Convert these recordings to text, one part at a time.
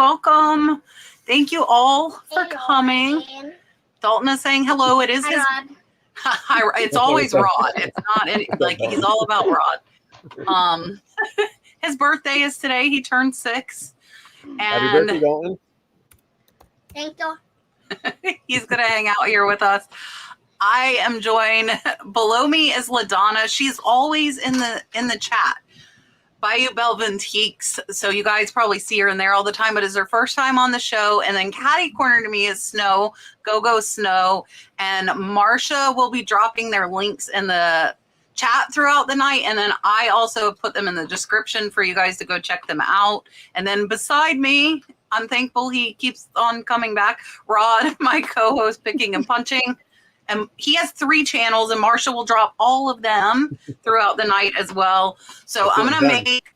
welcome. Thank you all for coming. Dalton is saying hello. It is his. It's always Rod. It's not like he's all about Rod. His birthday is today. He turned 6. And happy birthday, Dalton. Thank you. He's gonna hang out here with us. I am joined. Below me is LaDonna. She's always in the chat. Bayou Belle Vintiques. So you guys probably see her in there all the time, but it's her first time on the show. And then catty corner to me is Snow, Go Snow. And Marsha will be dropping their links in the chat throughout the night. And then I also put them in the description for you guys to go check them out. And then beside me, I'm thankful he keeps on coming back. Rod, my co-host, picking and punching. And he has 3 channels, and Marsha will drop all of them throughout the night as well. So I'm going to make,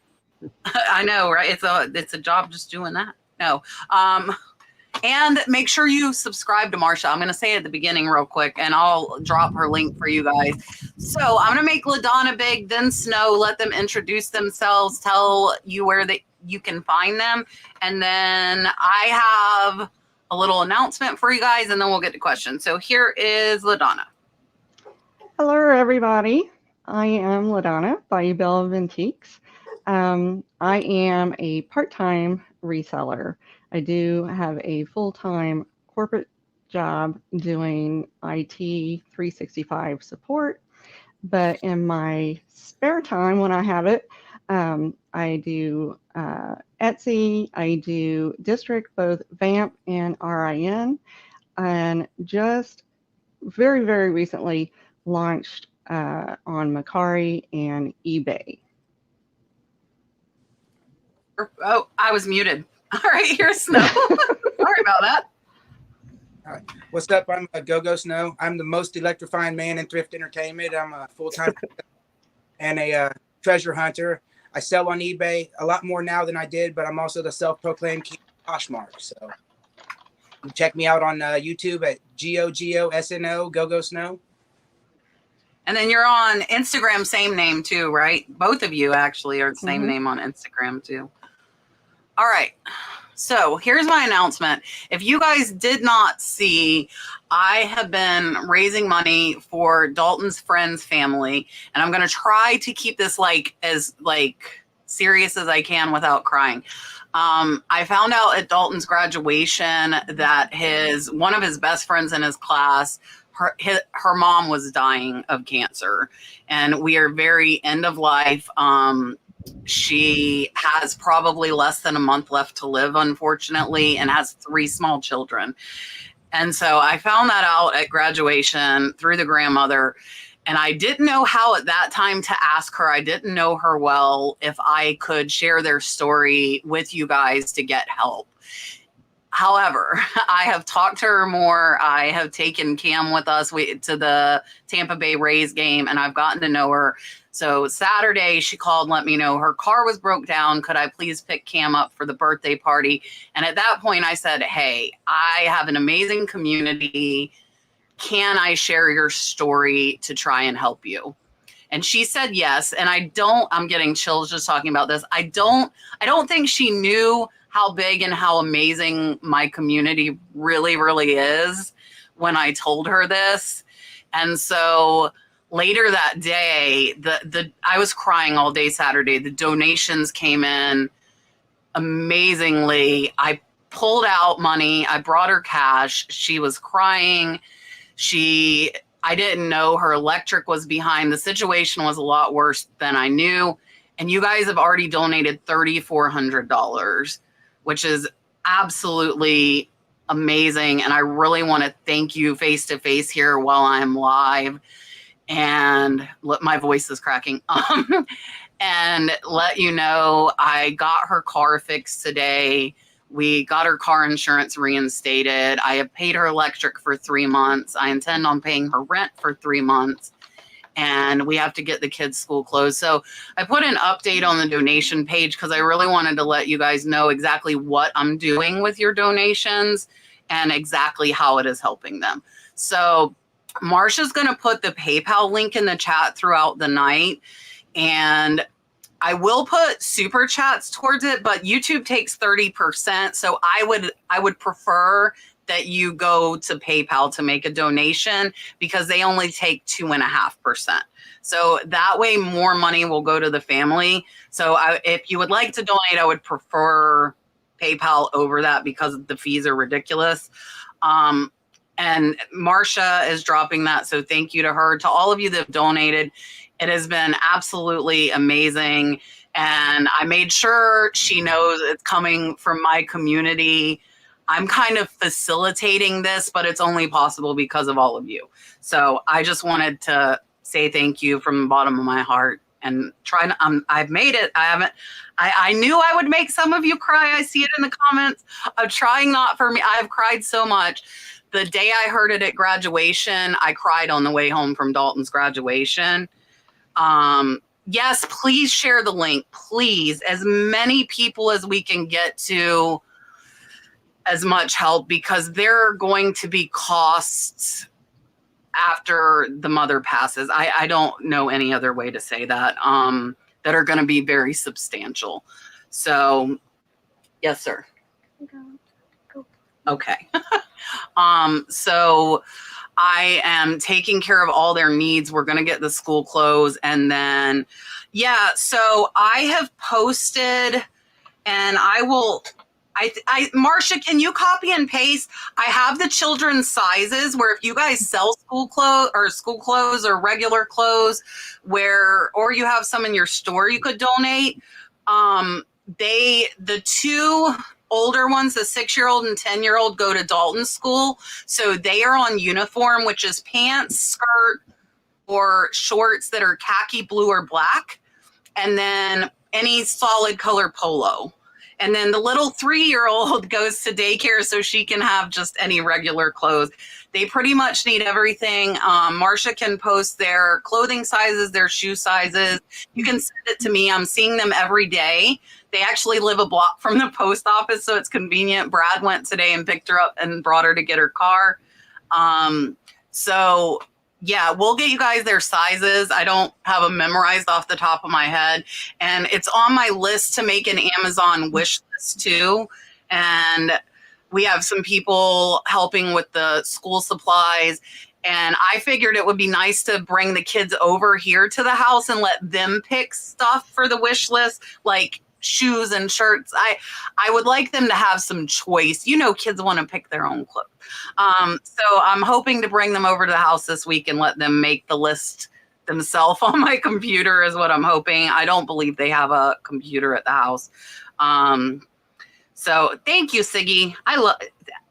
I know, right? It's a job just doing that. No. And make sure you subscribe to Marsha. I'm going to say it at the beginning real quick, and I'll drop her link for you guys. So I'm going to make LaDonna big, then Snow, let them introduce themselves, tell you where you can find them. And then I have a little announcement for you guys, and then we'll get to questions. So here is LaDonna. Hello, everybody. I am LaDonna, Bayou Belle Vintiques. I am a part-time reseller. I do have a full-time corporate job doing IT 365 support, but in my spare time when I have it, I do Etsy, I do district, both VAMP and RIN, and just very, very recently launched on Mercari and eBay. Oh, I was muted. All right, here's Snow. Sorry about that. All right. What's up? I'm Go Snow. I'm the most electrifying man in thrift entertainment. I'm a full-time and a treasure hunter. I sell on eBay a lot more now than I did, but I'm also the self-proclaimed king of Poshmark. So you check me out on YouTube at GOGOSNO, Go Snow. And then you're on Instagram, same name too, right? Both of you actually are the same name on Instagram too. All right. So here's my announcement. If you guys did not see, I have been raising money for Dalton's friends family, and I'm going to try to keep this as serious as I can without crying. I found out at Dalton's graduation that one of his best friends in his class, her mom was dying of cancer, and we are very end of life. She has probably less than a month left to live, unfortunately, and has 3 small children. And so I found that out at graduation through the grandmother, and I didn't know how at that time to ask her. I didn't know her well, if I could share their story with you guys to get help. However, I have talked to her more. I have taken Cam with us to the Tampa Bay Rays game, and I've gotten to know her. So Saturday, she called, let me know her car was broke down. Could I please pick Cam up for the birthday party? And at that point, I said, hey, I have an amazing community. Can I share your story to try and help you? And she said yes. And I'm getting chills just talking about this. I don't think she knew how big and how amazing my community really, really is when I told her this. And so later that day, I was crying all day Saturday. The donations came in amazingly. I pulled out money. I brought her cash. She was crying. I didn't know her electric was behind. The situation was a lot worse than I knew. And you guys have already donated $3,400, which is absolutely amazing. And I really want to thank you face to face here while I'm live. And my voice is cracking. And let you know, I got her car fixed today. We got her car insurance reinstated. I have paid her electric for 3 months. I intend on paying her rent for 3 months. And we have to get the kids' school closed. So I put an update on the donation page because I really wanted to let you guys know exactly what I'm doing with your donations and exactly how it is helping them. So Marsha's going to put the PayPal link in the chat throughout the night. And I will put super chats towards it, but YouTube takes 30%. So I would prefer that you go to PayPal to make a donation because they only take 2.5%. So that way more money will go to the family. So if you would like to donate, I would prefer PayPal over that because the fees are ridiculous. And Marsha is dropping that. So thank you to her. To all of you that have donated, it has been absolutely amazing. And I made sure she knows it's coming from my community. I'm kind of facilitating this, but it's only possible because of all of you. So I just wanted to say thank you from the bottom of my heart and try to, I've made it. I knew I would make some of you cry. I see it in the comments. I'm trying not for me. I've cried so much. The day I heard it at graduation, I cried on the way home from Dalton's graduation. Yes, please share the link. Please, as many people as we can get to as much help, because there are going to be costs after the mother passes. I don't know any other way to say that, that are going to be very substantial. So, yes, sir. Okay. So I am taking care of all their needs. We're going to get the school closed. And then, yeah, so I have posted and I will, Marsha, can you copy and paste? I have the children's sizes where if you guys sell school clothes or regular clothes or you have some in your store you could donate. The two older ones, the 6-year-old and 10-year-old, go to Dalton school. So they are on uniform, which is pants, skirt, or shorts that are khaki blue or black. And then any solid color polo. And then the little 3-year-old goes to daycare so she can have just any regular clothes. They pretty much need everything. Marsha can post their clothing sizes, their shoe sizes. You can send it to me. I'm seeing them every day. They actually live a block from the post office, so it's convenient. Brad went today and picked her up and brought her to get her car. So yeah, we'll get you guys their sizes. I don't have them memorized off the top of my head. And it's on my list to make an Amazon wish list too. And we have some people helping with the school supplies. And I figured it would be nice to bring the kids over here to the house and let them pick stuff for the wish list, like shoes and shirts. I would like them to have some choice. You know, kids want to pick their own clothes. So I'm hoping to bring them over to the house this week and let them make the list themselves on my computer is what I'm hoping. I don't believe they have a computer at the house. So thank you, Siggy.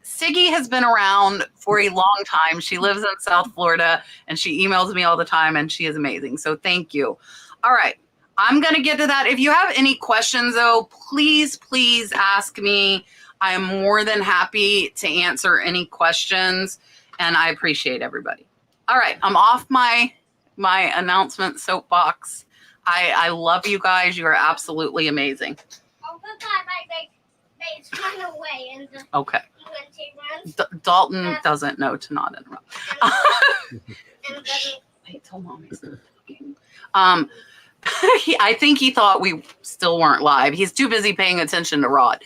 Siggy has been around for a long time. She lives in South Florida and she emails me all the time and she is amazing. So thank you. All right. I'm going to get to that. If you have any questions, though, please ask me. I am more than happy to answer any questions, and I appreciate everybody. All right, I'm off my announcement soapbox. I love you guys. You are absolutely amazing. Oh, goodbye. They run away. And Okay. Runs. Dalton doesn't know to not interrupt. And Wait till mommy's done talking. I think he thought we still weren't live. He's too busy paying attention to Rod.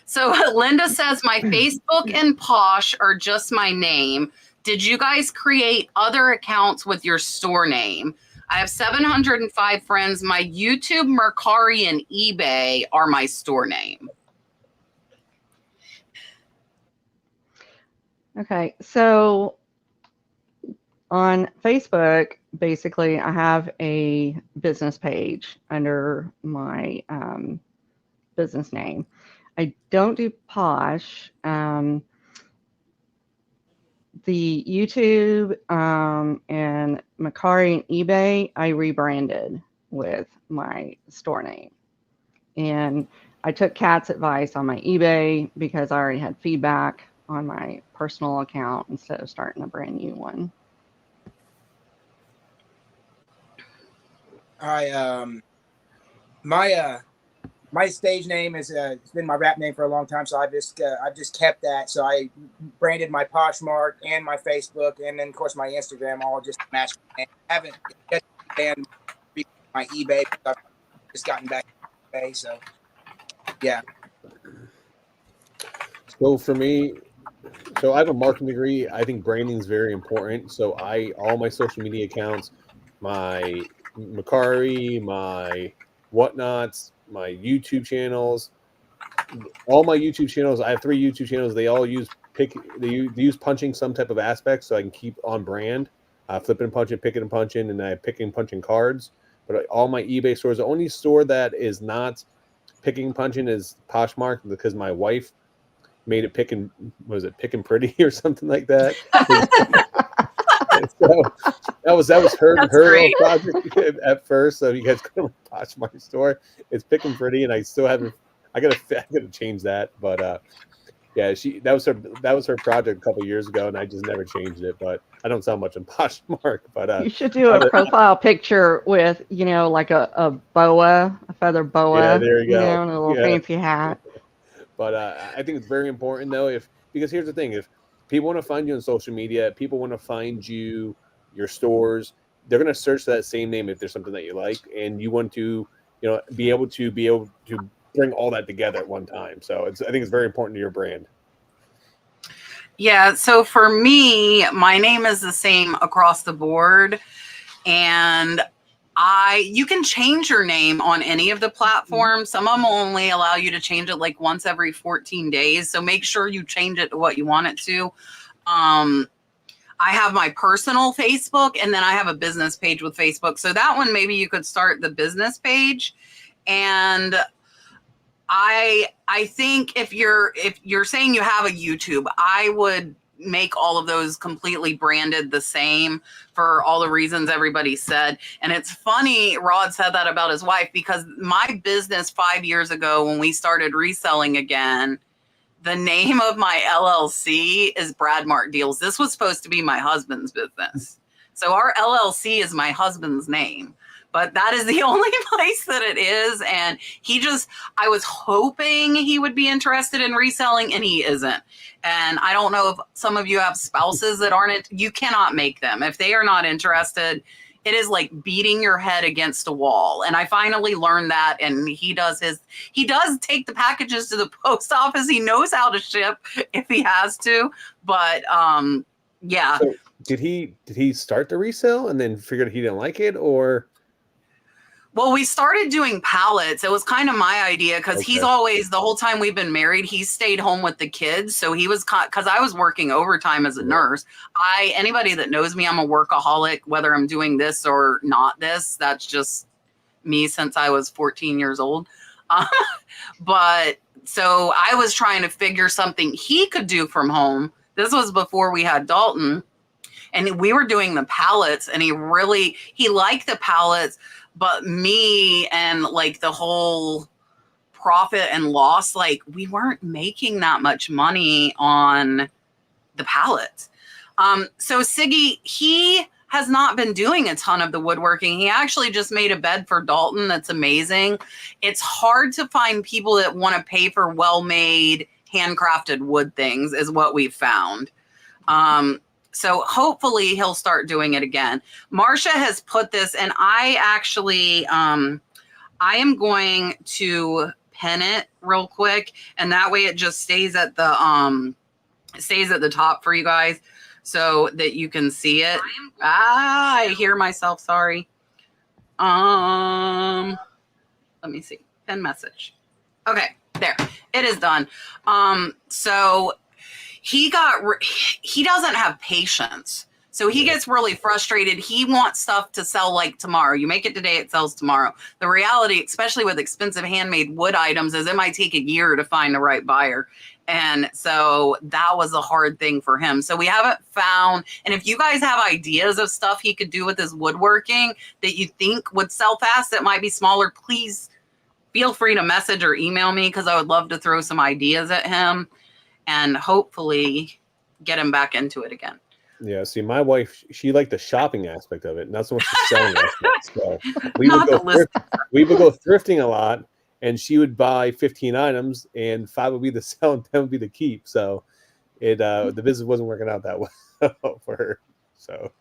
So Linda says, my Facebook and Posh are just my name. Did you guys create other accounts with your store name? I have 705 friends. My YouTube, Mercari, and eBay are my store name. Okay, so on Facebook, basically, I have a business page under my business name. I don't do Posh. The YouTube and Mercari and eBay, I rebranded with my store name. And I took Kat's advice on my eBay because I already had feedback on my personal account instead of starting a brand new one. My stage name is it's been my rap name for a long time, so I've just kept that. So I branded my Poshmark and my Facebook, and then of course my Instagram all just match. I haven't yet banned my eBay because just gotten back to eBay. So yeah. So for me, so I have a marketing degree. I think branding is very important. So all my social media accounts, my Mercari, my whatnots, my YouTube channels, all my YouTube channels. I have 3 YouTube channels. They all use they use punching some type of aspect, so I can keep on brand. Flipping and punching, picking and punching, and I have picking and punching cards. But all my eBay stores, the only store that is not picking and punching is Poshmark, because my wife made it picking pretty or something like that. So that was her little project at first. So you guys go to Poshmark store. It's picking pretty, and I still haven't. I gotta change that, but yeah, that was her project a couple years ago, and I just never changed it. But I don't sell much on Poshmark. But You should do a profile picture with, like a boa, a feather boa, yeah, there you go, and a little fancy hat. But I think it's very important though, because here's the thing: if people want to find you on social media, people want to find your stores, they're going to search that same name if there's something that you like, and you want to, be able to bring all that together at one time. So I think it's very important to your brand. Yeah. So for me, my name is the same across the board, and you can change your name on any of the platforms. Some of them only allow you to change it like once every 14 days. So make sure you change it to what you want it to. I have my personal Facebook, and then I have a business page with Facebook. So that one, maybe you could start the business page. And I think if you're saying you have a YouTube, I would make all of those completely branded the same for all the reasons everybody said. And it's funny, Rod said that about his wife, because my business 5 years ago, when we started reselling again, the name of my LLC is Bradmark Deals. This was supposed to be my husband's business. So our LLC is my husband's name. But that is the only place that it is. And I was hoping he would be interested in reselling, and he isn't. And I don't know if some of you have spouses that aren't, you cannot make them. If they are not interested, it is like beating your head against a wall. And I finally learned that. And he does take the packages to the post office. He knows how to ship if he has to. But yeah. So did he start to resell and then figured he didn't like it, or? Well, we started doing pallets. It was kind of my idea, because he's always, the whole time we've been married, he stayed home with the kids. So he was, because I was working overtime as a nurse. Anybody that knows me, I'm a workaholic, whether I'm doing this or not this. That's just me since I was 14 years old. But so I was trying to figure something he could do from home. This was before we had Dalton. And we were doing the pallets, and he liked the pallets. But me and like the whole profit and loss, like we weren't making that much money on the pallets. So Siggy, he has not been doing a ton of the woodworking. He actually just made a bed for Dalton. That's amazing. It's hard to find people that want to pay for well-made, handcrafted wood things is what we've found. So hopefully he'll start doing it again. Marcia has put this, and I actually, I am going to pin it real quick, and that way it just stays at the top for you guys, so that you can see it. I hear myself. Sorry. Let me see. Pin message. Okay, there. It is done. So. He doesn't have patience. So he gets really frustrated. He wants stuff to sell like tomorrow. You make it today, it sells tomorrow. The reality, especially with expensive handmade wood items, is it might take a year to find the right buyer. And so that was a hard thing for him. So we haven't found, and if you guys have ideas of stuff he could do with his woodworking that you think would sell fast, that might be smaller, please feel free to message or email me, because I would love to throw some ideas at him and hopefully get him back into it again. Yeah, see, my wife, she liked the shopping aspect of it, not so much the selling aspect. So we would go thrifting a lot, and she would buy 15 items, and 5 would be the sell and 10 would be the keep. So the business wasn't working out that well for her. So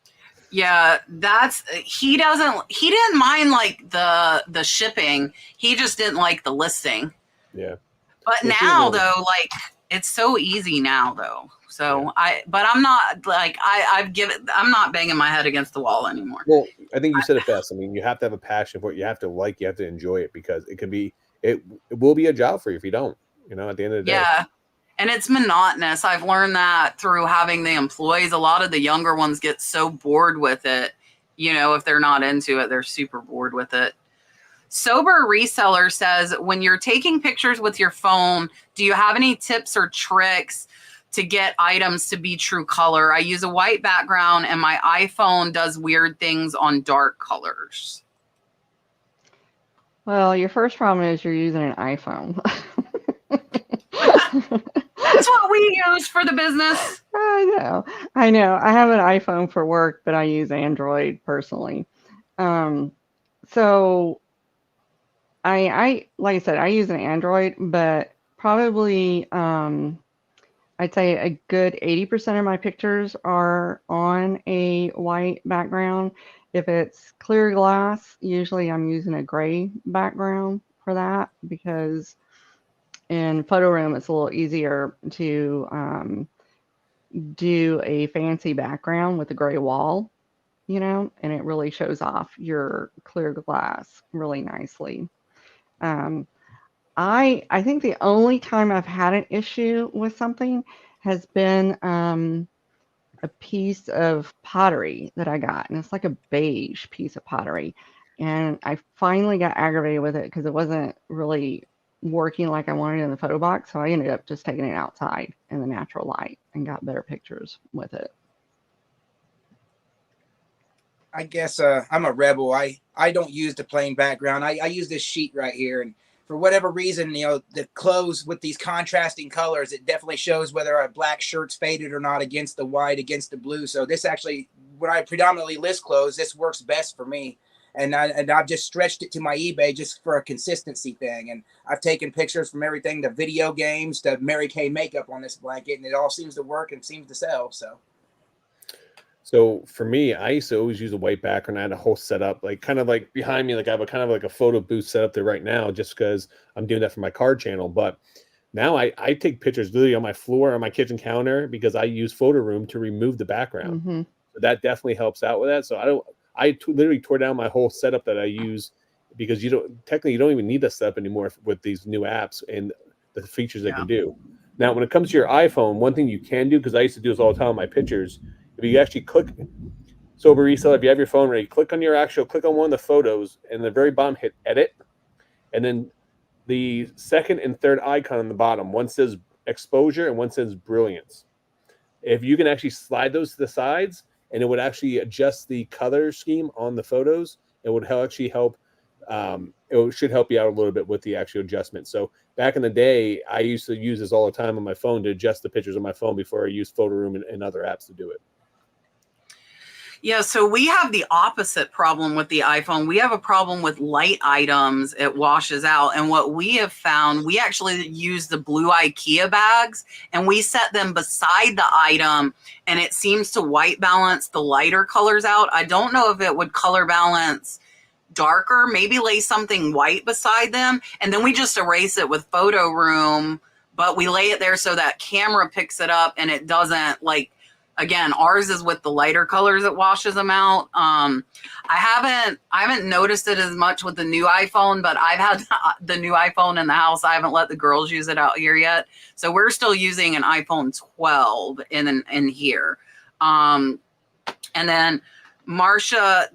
Yeah, he didn't mind like the shipping. He just didn't like the listing. Yeah. But Well, now though, like it's so easy now though. So I'm not like I'm not banging my head against the wall anymore. Well, I think you said it best. I mean, you have to have a passion for it. You have to you have to enjoy it, because it will be a job for you if you don't, at the end of the day. Yeah. And it's monotonous. I've learned that through having the employees. A lot of the younger ones get so bored with it. If they're not into it, they're super bored with it. Sober Reseller says, when you're taking pictures with your phone, do you have any tips or tricks to get items to be true color? I use a white background and my iPhone does weird things on dark colors. Well, your first problem is you're using an iPhone. That's what we use for the business. I know. I have an iPhone for work, but I use Android personally. So I like I said, I use an Android, but probably I'd say a good 80% of my pictures are on a white background. If it's clear glass, usually I'm using a gray background for that, because in photo room it's a little easier to do a fancy background with a gray wall, and it really shows off your clear glass really nicely. I think the only time I've had an issue with something has been a piece of pottery that I got, and it's like a beige piece of pottery, and I finally got aggravated with it because it wasn't really working like I wanted in the photo box, so I ended up just taking it outside in the natural light and got better pictures with it. I guess I'm a rebel. I don't use the plain background. I use this sheet right here, and for whatever reason, the clothes with these contrasting colors, it definitely shows whether a black shirt's faded or not against the white, against the blue. So this actually, when I predominantly list clothes, this works best for me. And I've just stretched it to my eBay just for a consistency thing. And I've taken pictures from everything, the video games, to Mary Kay makeup on this blanket, and it all seems to work and seems to sell. So for me, I used to always use a white background. I had a whole setup, like kind of like behind me, like I have a kind of like a photo booth set up there right now, just because I'm doing that for my card channel. But now I take pictures literally on my floor, on my kitchen counter, because I use photo room to remove the background. Mm-hmm. So that definitely helps out with that. So literally tore down my whole setup that I use, because you don't even need that setup anymore with these new apps and the features they can do. Now, when it comes to your iPhone, one thing you can do, because I used to do this all the time on my pictures, if you actually click Sober Reseller, if you have your phone ready, click on one of the photos, and the very bottom hit edit, and then the second and third icon on the bottom, one says exposure and one says brilliance. If you can actually slide those to the sides, and it would actually adjust the color scheme on the photos, it would actually help. It should help you out a little bit with the actual adjustment. So back in the day, I used to use this all the time on my phone to adjust the pictures on my phone before I used Photo Room and other apps to do it. Yeah, so we have the opposite problem with the iPhone. We have a problem with light items. It washes out. And what we have found, we actually use the blue IKEA bags, and we set them beside the item, and it seems to white balance the lighter colors out. I don't know if it would color balance darker. Maybe lay something white beside them, and then we just erase it with Photo Room, but we lay it there so that camera picks it up and it doesn't, like, again, ours is with the lighter colors, it washes them out. I haven't noticed it as much with the new iPhone, but I've had the new iPhone in the house. I haven't let the girls use it out here yet. So we're still using an iPhone 12 in here. And then Marsha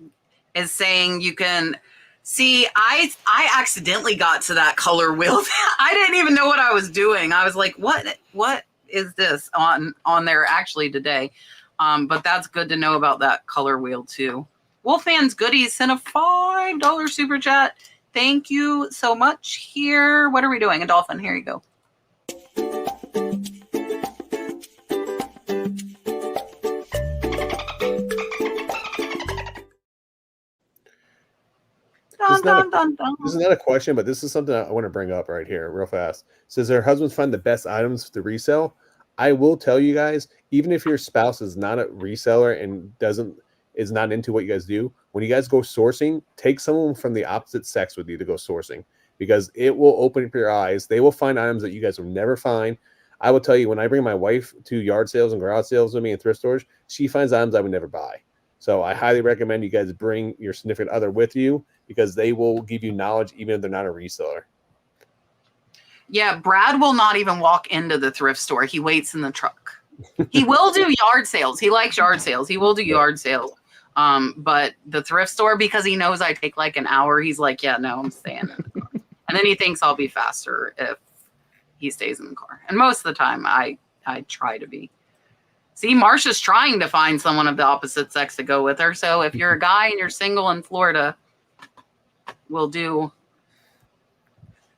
is saying you can see, I accidentally got to that color wheel. I didn't even know what I was doing. I was like, what is this on there actually today? But that's good to know about that color wheel too. Wolfman's Goodies sent a $5 super chat. Thank you so much. Here, what are we doing? A dolphin. Here you go. This is not a question, but this is something I want to bring up right here real fast. It says, her husbands find the best items to resell. I will tell you guys, even if your spouse is not a reseller and is not into what you guys do, when you guys go sourcing, take someone from the opposite sex with you to go sourcing, because it will open up your eyes. They will find items that you guys will never find. I will tell you, when I bring my wife to yard sales and garage sales with me and thrift stores, she finds items I would never buy. So I highly recommend you guys bring your significant other with you, because they will give you knowledge even if they're not a reseller. Yeah, Brad will not even walk into the thrift store. He waits in the truck. He will do yard sales. He likes yard sales. He will do yard sales. But the thrift store, because he knows I take like an hour, he's like, yeah, no, I'm staying in the car. And then he thinks I'll be faster if he stays in the car. And most of the time I try to be. See, Marsha's trying to find someone of the opposite sex to go with her. So if you're a guy and you're single in Florida, we'll do.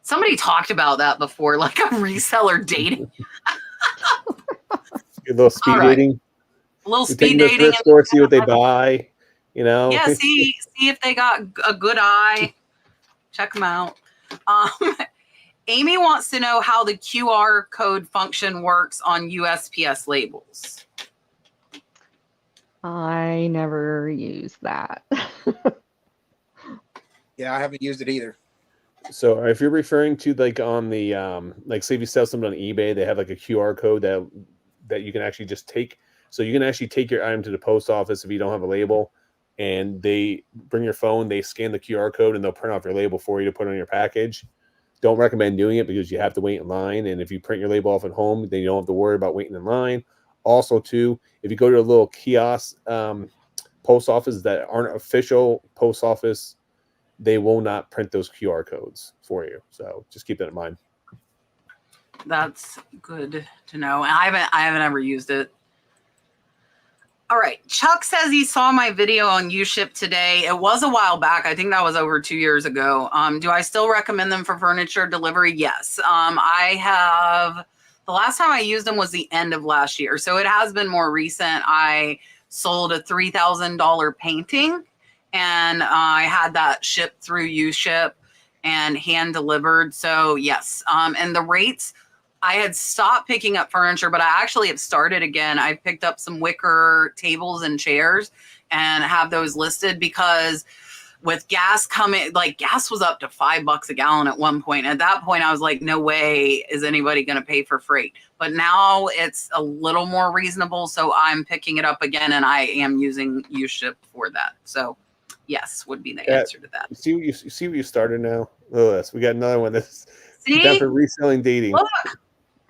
Somebody talked about that before, like a reseller dating. A little speed dating. A little You speed take them to the dating. thrift store, see what they buy. You know. Yeah, see if they got a good eye. Check them out. Amy wants to know how the QR code function works on USPS labels. I never use that. Yeah, I haven't used it either. So if you're referring to like on the like say if you sell something on eBay, they have like a QR code that you can actually just take. So you can actually take your item to the post office if you don't have a label, and they bring your phone, they scan the QR code, and they'll print off your label for you to put on your package. Don't recommend doing it because you have to wait in line, and if you print your label off at home, then you don't have to worry about waiting in line. Also, too, if you go to a little kiosk post office that aren't official post office, they will not print those QR codes for you. So just keep that in mind. That's good to know. I haven't ever used it. All right. Chuck says he saw my video on UShip today. It was a while back. I think that was over 2 years ago. Do I still recommend them for furniture delivery? Yes. I have. The last time I used them was the end of last year. So it has been more recent. I sold a $3,000 painting, and I had that shipped through UShip and hand delivered. So yes. And the rates, I had stopped picking up furniture, but I actually have started again. I picked up some wicker tables and chairs and have those listed, because with gas coming, like gas was up to $5 a gallon at one point. At that point, I was like, no way is anybody going to pay for freight. But now it's a little more reasonable. So I'm picking it up again, and I am using UShip for that. So yes, would be the answer to that. You see what you started now? Look, we got another one that's See? down for reselling dating. Look.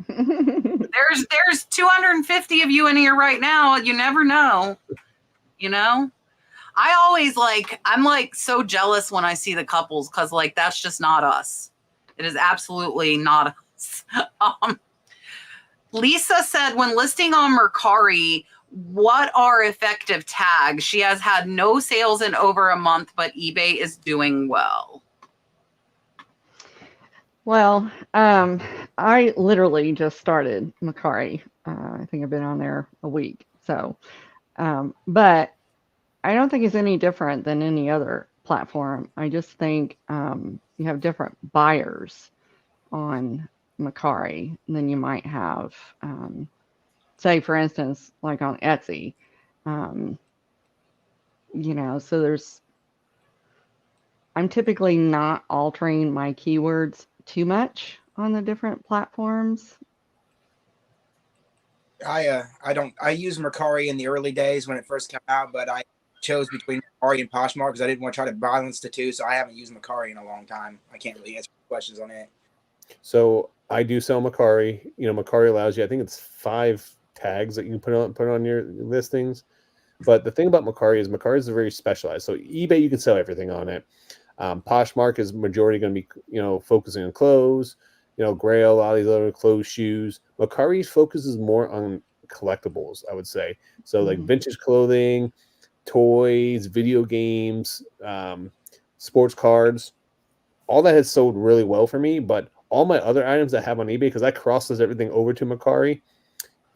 There's 250 of you in here right now. You never know. You know? I always I'm like so jealous when I see the couples, because like that's just not us. It is absolutely not us. Lisa said, when listing on Mercari, what are effective tags? She has had no sales in over a month, but eBay is doing well. Well, I literally just started Mercari. I think I've been on there a week. So, but I don't think it's any different than any other platform. I just think you have different buyers on Mercari than you might have, say, for instance, like on Etsy. So I'm typically not altering my keywords too much on the different platforms. I use Mercari in the early days when it first came out, but I chose between Mercari and Poshmark because I didn't want to try to balance the two. So I haven't used Mercari in a long time. I can't really answer questions on it. So I do sell Mercari. Mercari allows you, I think it's 5 tags that you can put on your listings. But the thing about Mercari is very specialized. So eBay, you can sell everything on it. Poshmark is majority going to be, focusing on clothes, Grail, a lot of these other clothes, shoes. Mercari focuses more on collectibles, I would say. So like vintage clothing, toys, video games, sports cards, all that has sold really well for me. But all my other items I have on eBay, because I crosses everything over to Mercari,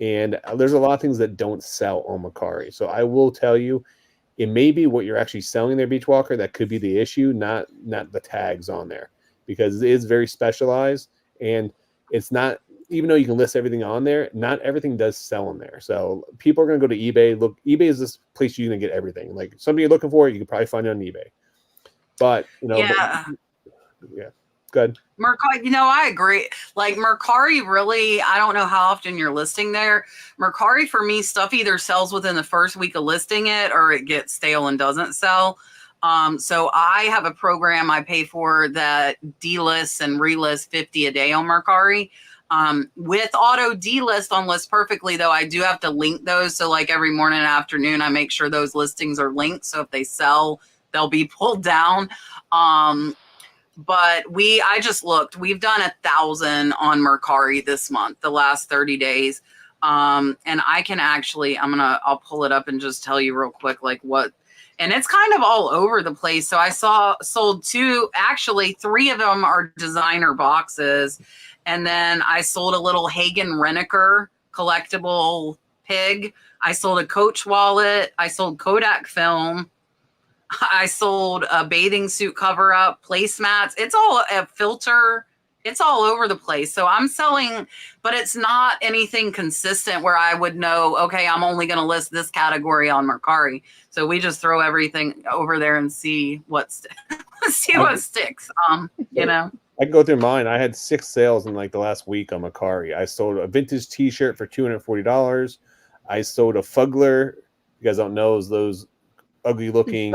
and there's a lot of things that don't sell on Mercari. So I will tell you, it may be what you're actually selling there, Beachwalker, that could be the issue, not the tags on there, because it is very specialized, and it's not, even though you can list everything on there, not everything does sell on there. So people are going to go to eBay. Look, eBay is this place you're going to get everything. Like something you're looking for, you can probably find it on eBay. But, Yeah. Yeah, good. Mercari, I agree. Like Mercari, really, I don't know how often you're listing there. Mercari, for me, stuff either sells within the first week of listing it or it gets stale and doesn't sell. So I have a program I pay for that delists and relists 50 a day on Mercari. With auto delist on List Perfectly, though, I do have to link those. So like every morning and afternoon, I make sure those listings are linked. So if they sell, they'll be pulled down. But I just looked, we've done 1,000 on Mercari this month, the last 30 days. And I can actually, I'll pull it up and just tell you real quick, like what, and it's kind of all over the place. So I sold 2, actually 3 of them are designer boxes. And then I sold a little Hagen Reneker collectible pig. I sold a Coach wallet. I sold Kodak film. I sold a bathing suit cover up, placemats. It's all a filter. It's all over the place. So I'm selling, but it's not anything consistent where I would know, okay, I'm only going to list this category on Mercari. So we just throw everything over there and see what sticks. I can go through mine. I had 6 sales in like the last week on Mercari. I sold a vintage T-shirt for $240. I sold a Fugler. You guys don't know, is those ugly looking,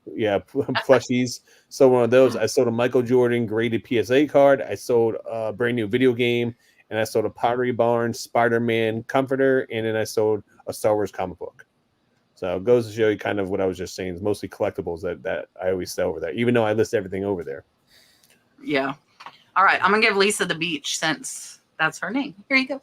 plushies. So one of those. I sold a Michael Jordan graded PSA card. I sold a brand new video game, and I sold a Pottery Barn Spider-Man comforter, and then I sold a Star Wars comic book. So it goes to show you kind of what I was just saying. It's mostly collectibles that I always sell over there, even though I list everything over there. Yeah. All right. I'm going to give Lisa the beach since that's her name. Here you go.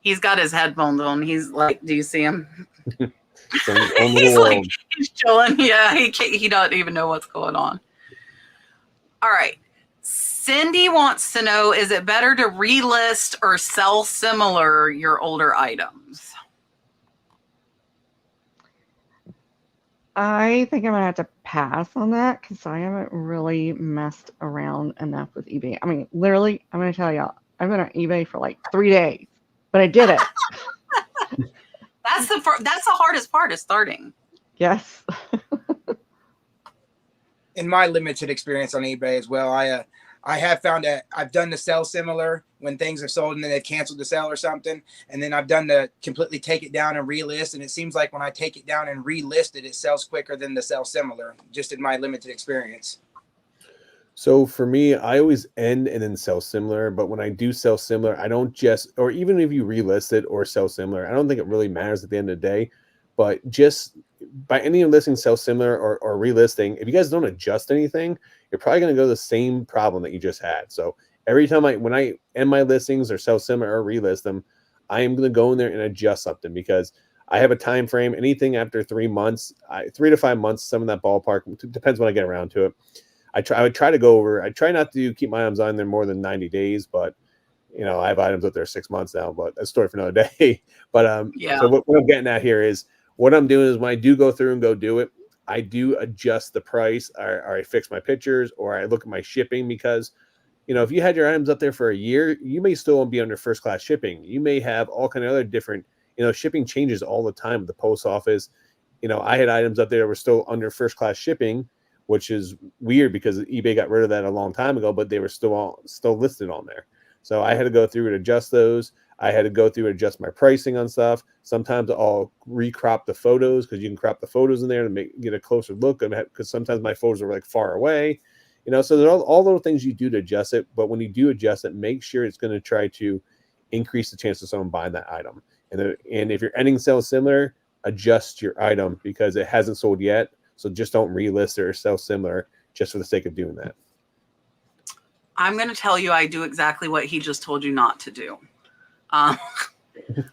He's got his headphones on. He's like, do you see him? He's like, he's chilling. Yeah, he doesn't even know what's going on. All right. Cindy wants to know, is it better to relist or sell similar your older items? I think I'm going to have to pass on that because I haven't really messed around enough with eBay. I mean, literally, I'm going to tell y'all, I've been on eBay for like 3 days, but I did it. That's the hardest part, is starting. Yes. In my limited experience on eBay as well, I have found that I've done the sell similar when things are sold and then they've canceled the sale or something. And then I've done the completely take it down and relist. And it seems like when I take it down and relist it, it sells quicker than the sell similar, just in my limited experience. So for me, I always end and then sell similar. But when I do sell similar, I don't just, or even if you relist it or sell similar, I don't think it really matters at the end of the day. But just by any listing, sell similar or relisting, if you guys don't adjust anything, you're probably going to go to the same problem that you just had. So every time when I end my listings or sell similar or relist them, I am going to go in there and adjust something because I have a time frame. Anything after 3 months, 3 to 5 months, some of that ballpark, depends when I get around to it. I would try to go over. I try not to keep my items on there more than 90 days, but I have items up there 6 months now. But that's a story for another day. But yeah. So what I'm getting at here is what I'm doing is when I do go through and go do it, I do adjust the price, or I fix my pictures, or I look at my shipping because, if you had your items up there for a year, you may still be under first class shipping. You may have all kind of other different, shipping changes all the time at the post office. I had items up there that were still under first class shipping, which is weird because eBay got rid of that a long time ago, but they were still listed on there. So I had to go through and adjust those. I had to go through and adjust my pricing on stuff. Sometimes I'll recrop the photos because you can crop the photos in there to get a closer look. Because sometimes my photos are like far away, So there are all little things you do to adjust it. But when you do adjust it, make sure it's going to try to increase the chance of someone buying that item. And if you're ending sales similar, adjust your item because it hasn't sold yet. So just don't relist or sell similar just for the sake of doing that. I'm going to tell you, I do exactly what he just told you not to do.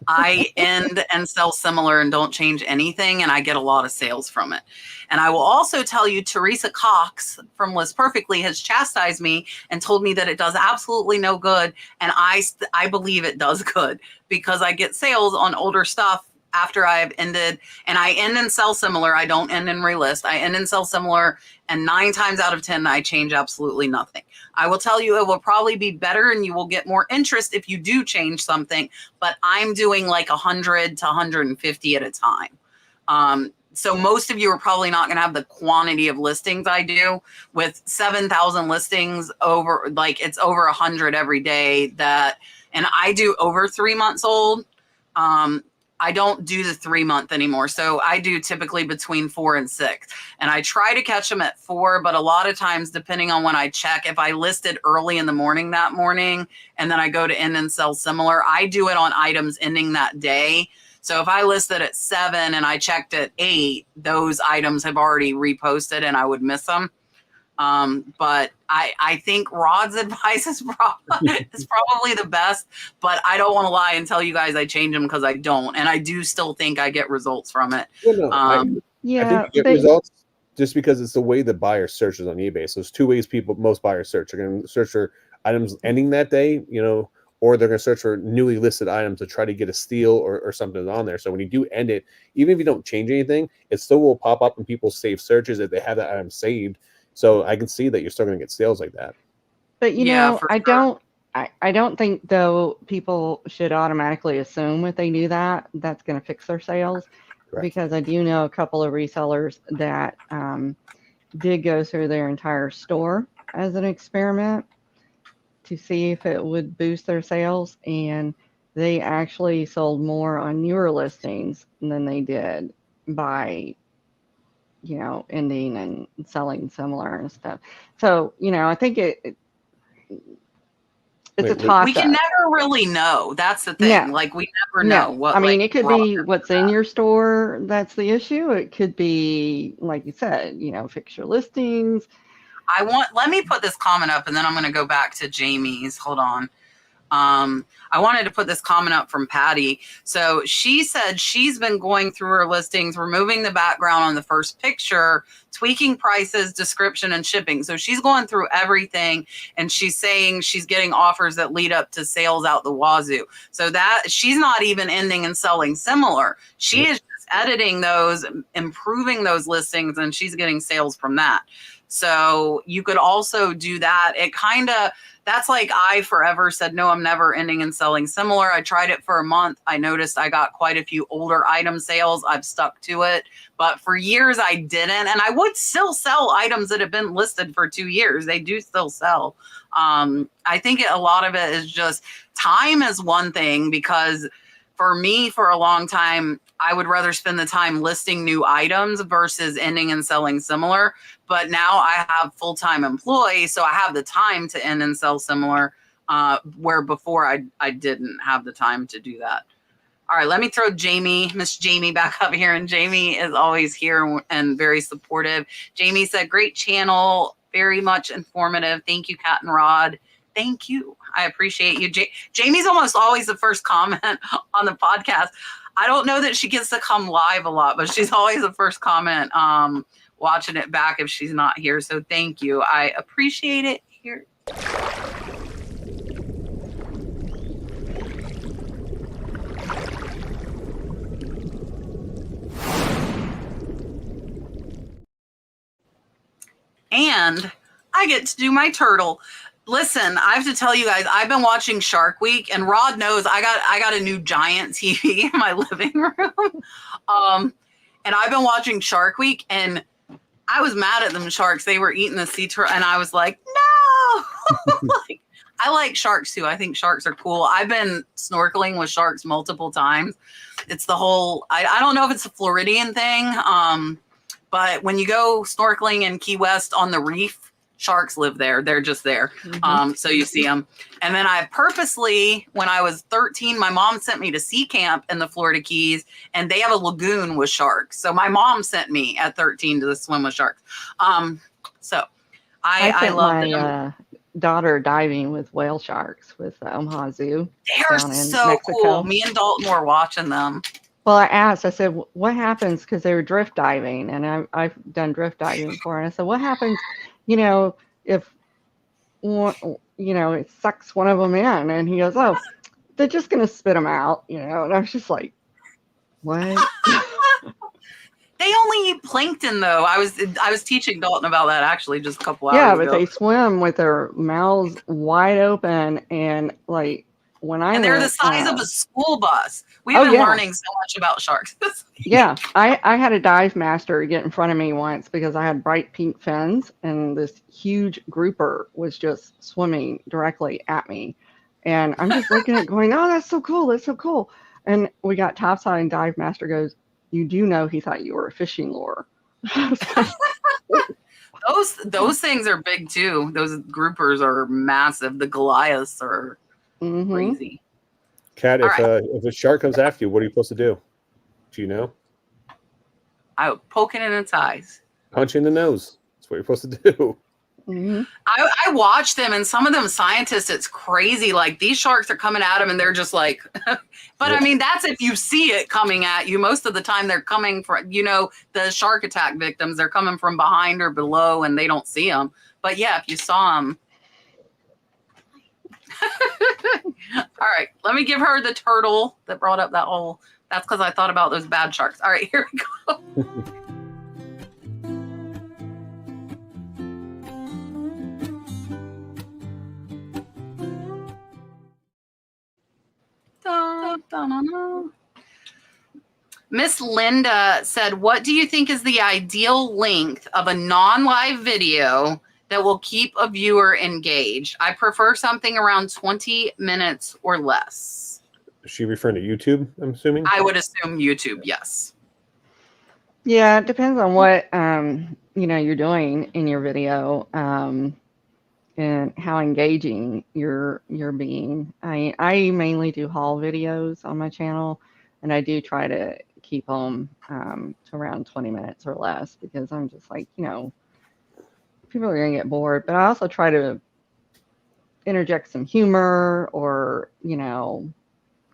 I end and sell similar and don't change anything, and I get a lot of sales from it. And I will also tell you, Teresa Cox from List Perfectly has chastised me and told me that it does absolutely no good. And I believe it does good because I get sales on older stuff after I've ended, and I end and sell similar. I don't end and relist. I end and sell similar, and 9 times out of 10, I change absolutely nothing. I will tell you it will probably be better and you will get more interest if you do change something, but I'm doing like 100 to 150 at a time. So most of you are probably not going to have the quantity of listings I do. With 7,000 listings, over, like, it's over 100 every day that, and I do over 3 months old. I don't do the 3 month anymore. So I do typically between 4 and 6, and I try to catch them at 4, but a lot of times, depending on when I check, if I listed early in the morning that morning, and then I go to end and sell similar, I do it on items ending that day. So if I listed at 7 and I checked at 8, those items have already reposted and I would miss them. But I think Rod's advice is probably the best, but I don't want to lie and tell you guys I change them, because I don't. And I do still think I get results from it. Well, no, I Yeah, think you get results just because it's the way the buyer searches on eBay. So there's 2 ways most buyers search. They're going to search for items ending that day, or they're going to search for newly listed items to try to get a steal or something on there. So when you do end it, even if you don't change anything, it still will pop up in people's saved searches if they have that item saved. So I can see that you're still going to get sales like that. But Yeah, I don't think though people should automatically assume if they do that, that's going to fix their sales. Correct. Because I do know a couple of resellers that did go through their entire store as an experiment to see if it would boost their sales, and they actually sold more on newer listings than they did by ending and selling similar and stuff. So, I think it's a toss-up. We can never really know. That's the thing. No. Like, we never know what. I mean, it could be what's in your store that's the issue. It could be, like you said, fix your listings. Let me put this comment up, and then I'm going to go back to Jamie's. Hold on. I wanted to put this comment up from Patty. So she said she's been going through her listings, removing the background on the first picture, tweaking prices, description, and shipping. So she's going through everything, and she's saying she's getting offers that lead up to sales out the wazoo. So that she's not even ending and selling similar. She is just editing those, improving those listings, and she's getting sales from that. So you could also do that. That's like I forever said, no, I'm never ending and selling similar. I tried it for a month. I noticed I got quite a few older item sales. I've stuck to it. But for years I didn't. And I would still sell items that have been listed for 2 years. They do still sell. I think a lot of it is just time is one thing, because for me, for a long time, I would rather spend the time listing new items versus ending and selling similar. But now I have full-time employees, so I have the time to end and sell similar, where before I didn't have the time to do that. All right, let me throw Miss Jamie back up here. And Jamie is always here and very supportive. Jamie said, great channel, very much informative. Thank you, Kat and Rod. Thank you. I appreciate you. Jamie's almost always the first comment on the podcast. I don't know that she gets to come live a lot, but she's always the first comment watching it back if she's not here. So thank you. I appreciate it. Here. And I get to do my turtle. Listen, I have to tell you guys, I've been watching Shark Week, and Rod knows I got a new giant TV in my living room. And I've been watching Shark Week, and I was mad at them sharks. They were eating the sea turtle, and I was like, no. Like, I like sharks too. I think sharks are cool. I've been snorkeling with sharks multiple times. It's the whole, I don't know if it's a Floridian thing, but when you go snorkeling in Key West on the reef, sharks live there. They're just there. Mm-hmm. So you see them. And then I purposely, when I was 13, my mom sent me to sea camp in the Florida Keys, and they have a lagoon with sharks. So my mom sent me at 13 to swim with sharks. So I love my daughter diving with whale sharks with the Omaha Zoo. They're so cool. Me and Dalton were watching them. Well, I asked, I said, what happens? Because they were drift diving, and I've done drift diving before. And I said, what happens, if, it sucks one of them in? And he goes, oh, they're just going to spit them out, And I was just like, What? They only eat plankton, though. I was teaching Dalton about that actually just a couple Yeah, hours but ago. they swim with their mouths wide open, and like when I And they're the went, size of a school bus. We've Oh, been yeah. learning so much about sharks. yeah, I had a dive master get in front of me once because I had bright pink fins, and this huge grouper was just swimming directly at me, and I'm just looking at it going, oh, that's so cool, that's so cool. And we got topside, and dive master goes, you do know he thought you were a fishing lure. I was like, Those things are big too. Those groupers are massive. The Goliaths are mhm. crazy. Kat, All if a shark comes after you, what are you supposed to do? Do you know? I would poke it in its eyes. Punch in the nose. That's what you're supposed to do. Mhm. I watch them, and some of them scientists, it's crazy. Like these sharks are coming at them, and they're just like, but I mean, that's if you see it coming at you. Most of the time, they're coming from, the shark attack victims. They're coming from behind or below, and they don't see them. But yeah, if you saw them. All right, let me give her the turtle that brought up that whole. That's because I thought about those bad sharks. All right, here we go. Dun, dun, dun, dun. Miss Linda said, what do you think is the ideal length of a non-live video that will keep a viewer engaged? I prefer something around 20 minutes or less. Is she referring to YouTube, I'm assuming? I would assume YouTube, yes. Yeah, it depends on what you're doing in your video, and how engaging you're being. I mainly do haul videos on my channel, and I do try to keep them to around 20 minutes or less, because I'm just like, people are gonna get bored. But I also try to interject some humor or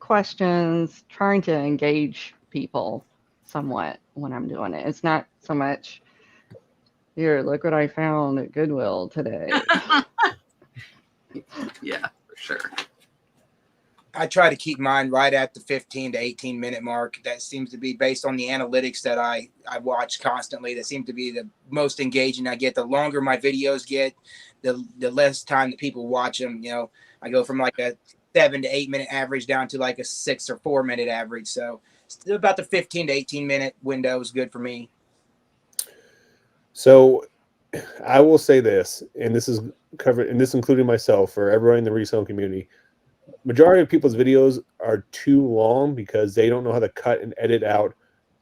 questions, trying to engage people somewhat when I'm doing it. It's not so much, here, look what I found at Goodwill today. Yeah, for sure. I try to keep mine right at the 15 to 18 minute mark. That seems to be based on the analytics that I watch constantly. That seem to be the most engaging I get. The longer my videos get, the less time that people watch them. I go from like a 7 to 8 minute average down to like a 6 or 4 minute average. So about the 15 to 18 minute window is good for me. So I will say this, and this is covered, and this including myself, for everyone in the reselling community. Majority of people's videos are too long because they don't know how to cut and edit out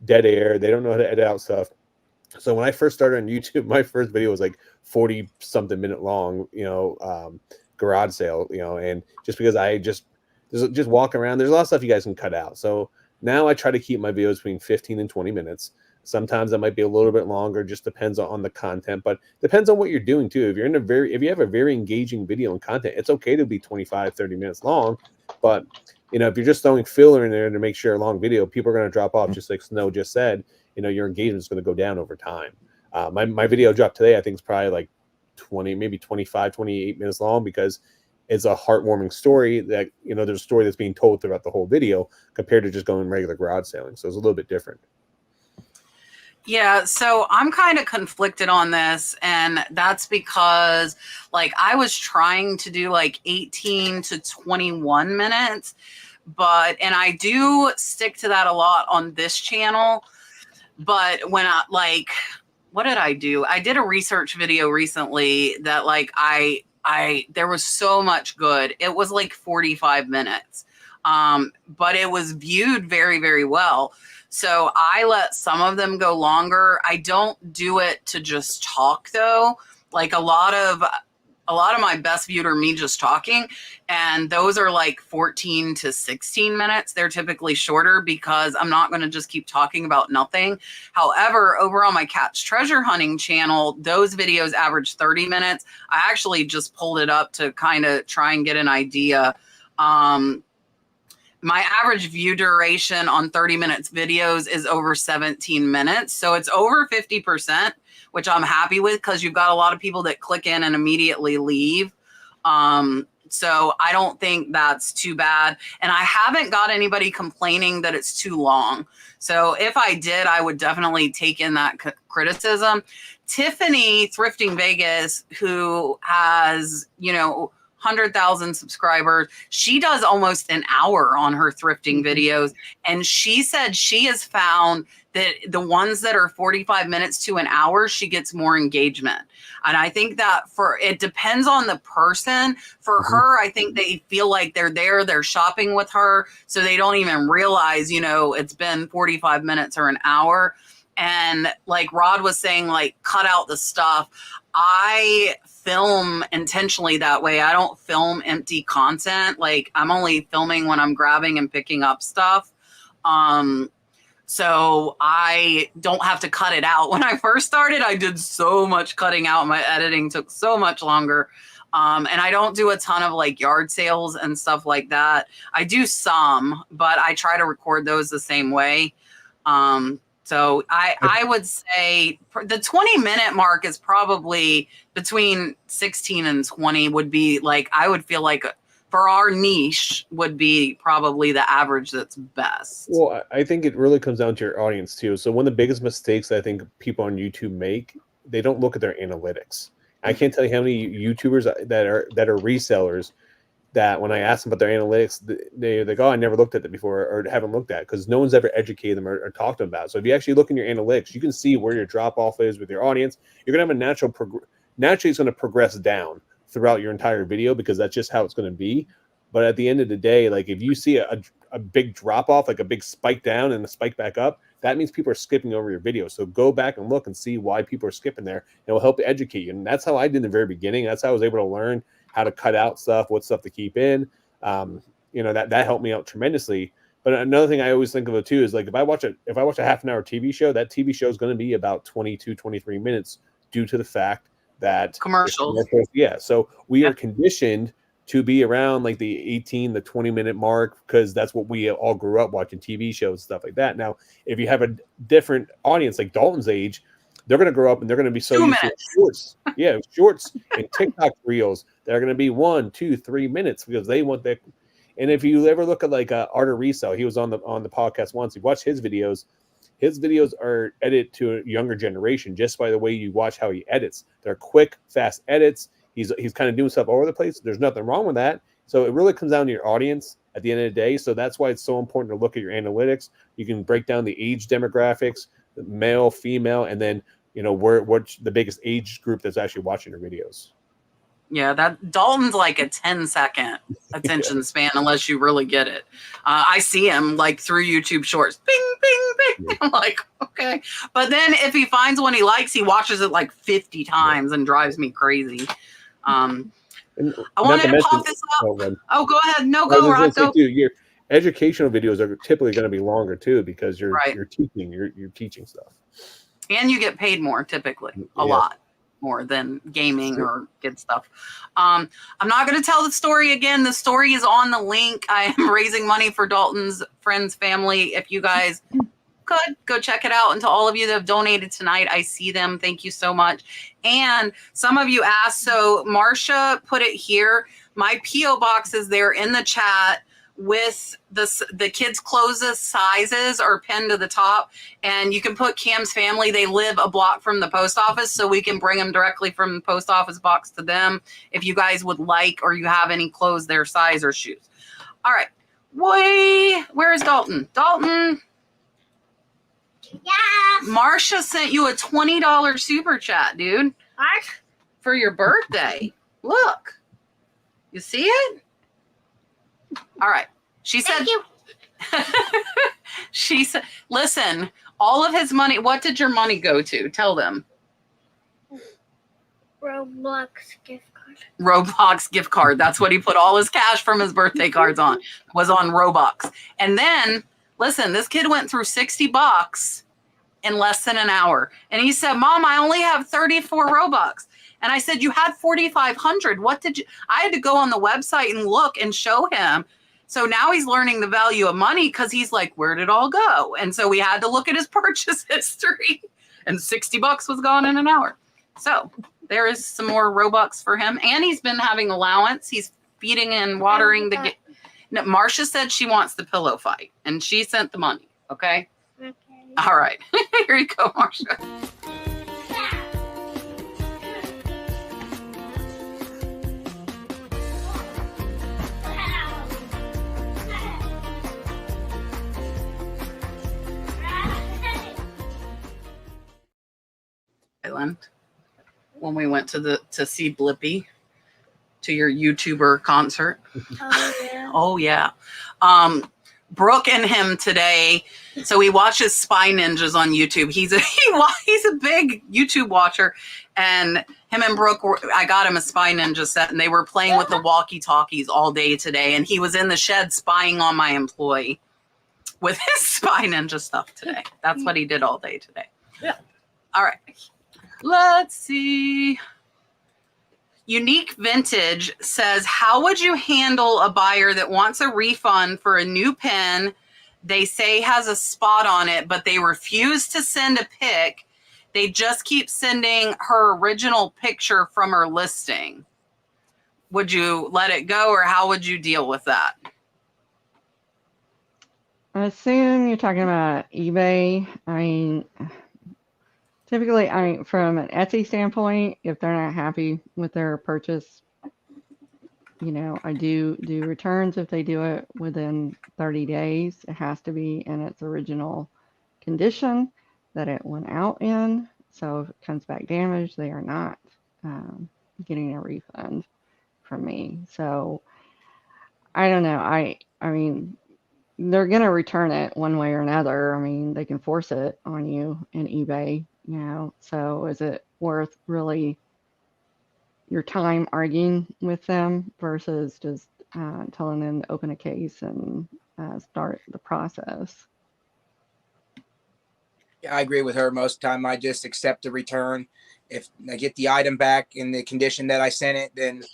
dead air. They don't know how to edit out stuff. So when I first started on YouTube, my first video was like 40 something minute long, garage sale, and just because I just walking around, there's a lot of stuff you guys can cut out. So now I try to keep my videos between 15 and 20 minutes. Sometimes that might be a little bit longer, just depends on the content, but depends on what you're doing too. If you have a very engaging video and content, it's okay to be 25, 30 minutes long. But if you're just throwing filler in there to make sure a long video, people are going to drop off, just like Snow just said. Your engagement is going to go down over time. My video dropped today, I think it's probably like 20, maybe 25, 28 minutes long, because it's a heartwarming story that, there's a story that's being told throughout the whole video compared to just going regular garage selling. So it's a little bit different. Yeah, so I'm kind of conflicted on this, and that's because I was trying to do 18 to 21 minutes, and I do stick to that a lot on this channel. But when what did I do? I did a research video recently that there was so much good. It was 45 minutes, but it was viewed very, very well. So I let some of them go longer. I don't do it to just talk though. A lot of my best viewed are me just talking, and those are 14 to 16 minutes. They're typically shorter because I'm not going to just keep talking about nothing. However, over on my Catch Treasure Hunting channel, those videos average 30 minutes. I actually just pulled it up to kind of try and get an idea. My average view duration on 30 minutes videos is over 17 minutes. So it's over 50%, which I'm happy with, because you've got a lot of people that click in and immediately leave. So I don't think that's too bad. And I haven't got anybody complaining that it's too long. So if I did, I would definitely take in that criticism. Tiffany Thrifting Vegas, who has, 100,000 subscribers, she does almost an hour on her thrifting videos. And she said she has found that the ones that are 45 minutes to an hour, she gets more engagement. And I think that it depends on the person. For her, I think they feel like they're shopping with her. So they don't even realize, it's been 45 minutes or an hour. And like Rod was saying, like, cut out the stuff. I film intentionally that way. I don't film empty content. Like, I'm only filming when I'm grabbing and picking up stuff. So I don't have to cut it out. When I first started, I did so much cutting out. My editing took so much longer. And I don't do a ton of like yard sales and stuff like that. I do some, but I try to record those the same way. So I would say the 20-minute mark is probably between 16 and 20 would be like, I would feel like for our niche would be probably the average that's best. Well, I think it really comes down to your audience too. So one of the biggest mistakes I think people on YouTube make, they don't look at their analytics. I can't tell you how many YouTubers that are resellers that when I ask them about their analytics, they're like, oh, I never looked at that before or haven't looked at it, because no one's ever educated them or talked to them about it. So if you actually look in your analytics, you can see where your drop off is with your audience. You're going to have a naturally it's going to progress down throughout your entire video, because that's just how it's going to be. But at the end of the day, like if you see a big drop off, like a big spike down and a spike back up, that means people are skipping over your video. So go back and look and see why people are skipping there. It will help educate you. And that's how I did in the very beginning. That's how I was able to learn how to cut out stuff, what stuff to keep in. That helped me out tremendously. But another thing I always think of it too is like if I watch a half an hour TV show, that TV show is going to be about 22, 23 minutes due to the fact that commercials. Yeah. So we are conditioned to be around like the 18, the 20-minute mark, because that's what we all grew up watching, TV shows and stuff like that. Now, if you have a different audience like Dalton's age, they're going to grow up and they're going to be so used to shorts. Yeah, shorts and TikTok reels. They're going to be 1, 2, 3 minutes because they want that. And if you ever look at like Art of Resell, he was on the podcast once. You watch his videos. His videos are edited to a younger generation just by the way you watch how he edits. They're quick, fast edits. He's kind of doing stuff all over the place. There's nothing wrong with that. So it really comes down to your audience at the end of the day. So that's why it's so important to look at your analytics. You can break down the age demographics, the male, female, and then what's the biggest age group that's actually watching your videos. Yeah, that Dalton's like a 10-second attention span unless you really get it. I see him like through YouTube Shorts, bing, bing, bing. I'm like, okay. But then if he finds one he likes, he watches it like 50 times and drives me crazy. I wanted to pop this up. Oh, go ahead. No, go, Rod. Go. Your educational videos are typically going to be longer too, because you're teaching stuff. And you get paid more typically, a lot more than gaming or good stuff. I'm not going to tell the story again. The story is on the link. I am raising money for Dalton's friends, family. If you guys could go check it out. And to all of you that have donated tonight, I see them. Thank you so much. And some of you asked, so Marcia put it here. My P.O. box is there in the chat with the kids' clothes sizes are pinned to the top, and you can put Cam's family. They live a block from the post office, so we can bring them directly from the post office box to them if you guys would like, or you have any clothes their size or shoes. All right. Where is Dalton? Dalton. Yeah. Marcia sent you a $20 super chat, dude. What? For your birthday. Look. You see it? All right. She said, Thank you. she said, listen, all of his money, what did your money go to? Tell them. Roblox gift card. Roblox gift card. That's what he put all his cash from his birthday cards on, was on Robux. And then, listen, this kid went through $60 in less than an hour. And he said, Mom, I only have 34 Robux. And I said, you had 4,500. What did you? I had to go on the website and look and show him. So now he's learning the value of money, because he's like, where did it all go? And so we had to look at his purchase history, and $60 was gone in an hour. So there is some more Robux for him. And he's been having allowance. He's feeding and watering the. No, Marcia said she wants the pillow fight, and she sent the money. Okay. Okay. All right. Here you go, Marcia. Island when we went to see Blippi to your YouTuber concert. Oh, yeah. Oh yeah. Brooke and him today. So he watches Spy Ninjas on YouTube. He's a big YouTube watcher, and him and Brooke I got him a Spy Ninja set, and they were playing with the walkie-talkies all day today. And he was in the shed spying on my employee with his Spy Ninja stuff today. That's what he did all day today. Yeah. All right. Let's see. Unique Vintage says, how would you handle a buyer that wants a refund for a new pen they say has a spot on it, but they refuse to send a pic? They just keep sending her original picture from her listing. Would you let it go, or how would you deal with that? I assume you're talking about eBay. I mean, typically, from an Etsy standpoint, if they're not happy with their purchase, I do returns if they do it within 30 days. It has to be in its original condition that it went out in. So if it comes back damaged, they are not getting a refund from me. So I don't know. I mean, they're going to return it one way or another. I mean, they can force it on you in eBay. So is it worth really your time arguing with them versus just telling them to open a case and start the process? Yeah, I agree with her. Most of the time, I just accept the return. If I get the item back in the condition that I sent it, then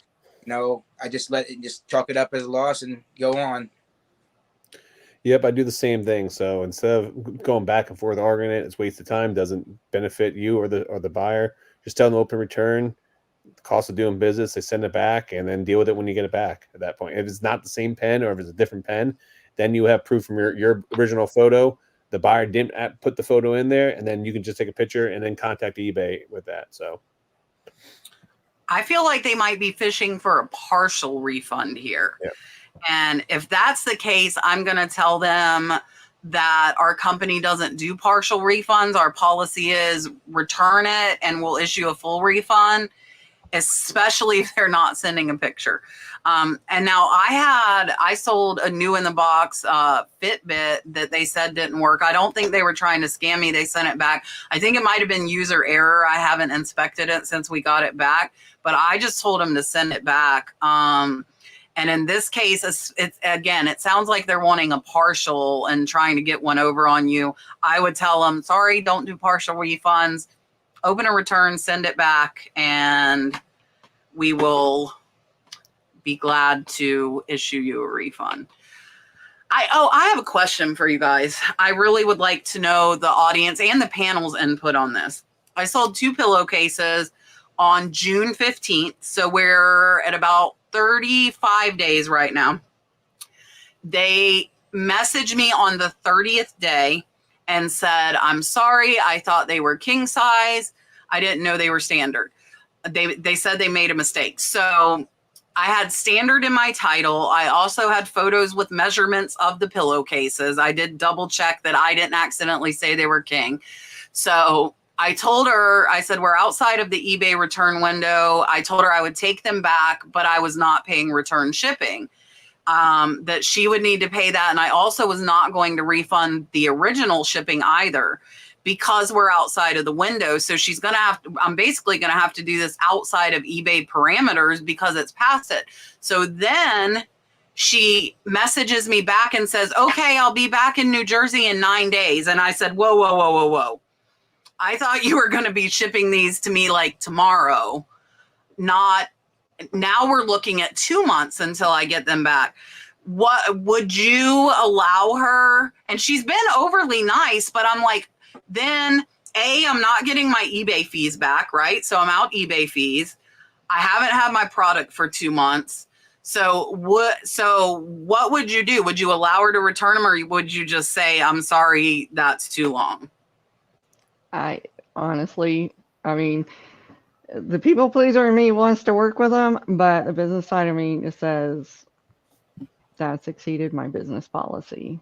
I just chalk it up as a loss and go on. Yep, I do the same thing. So instead of going back and forth arguing it, it's a waste of time. Doesn't benefit you or the buyer. Just tell them to open return. The cost of doing business, they send it back, and then deal with it when you get it back. At that point, if it's not the same pen or if it's a different pen, then you have proof from your original photo. The buyer didn't put the photo in there, and then you can just take a picture and then contact eBay with that. So I feel like they might be fishing for a partial refund here. Yeah. And if that's the case, I'm going to tell them that our company doesn't do partial refunds. Our policy is return it and we'll issue a full refund, especially if they're not sending a picture. And now I sold a new in the box Fitbit that they said didn't work. I don't think they were trying to scam me. They sent it back. I think it might have been user error. I haven't inspected it since we got it back, but I just told them to send it back. And in this case, it sounds like they're wanting a partial and trying to get one over on you. I would tell them, sorry, don't do partial refunds. Open a return, send it back, and we will be glad to issue you a refund. I have a question for you guys. I really would like to know the audience and the panel's input on this. I sold 2 pillowcases on June 15th, so we're at about 35 days right now. They messaged me on the 30th day and said, I'm sorry, I thought they were king size. I didn't know they were standard. They said they made a mistake. So I had standard in my title. I also had photos with measurements of the pillowcases. I did double check that I didn't accidentally say they were king. So I told her, I said, we're outside of the eBay return window. I told her I would take them back, but I was not paying return shipping, that she would need to pay that. And I also was not going to refund the original shipping either because we're outside of the window. So I'm basically going to have to do this outside of eBay parameters because it's past it. So then she messages me back and says, okay, I'll be back in New Jersey in 9 days. And I said, whoa, whoa, whoa, whoa, whoa. I thought you were going to be shipping these to me like tomorrow. Now we're looking at 2 months until I get them back. What would you allow her? And she's been overly nice, but I'm like, then I'm not getting my eBay fees back, right? So I'm out eBay fees. I haven't had my product for 2 months. So what would you do? Would you allow her to return them, or would you just say, I'm sorry, that's too long? I honestly, I mean, the people pleaser in me wants to work with them, but the business side of me just says that's exceeded my business policy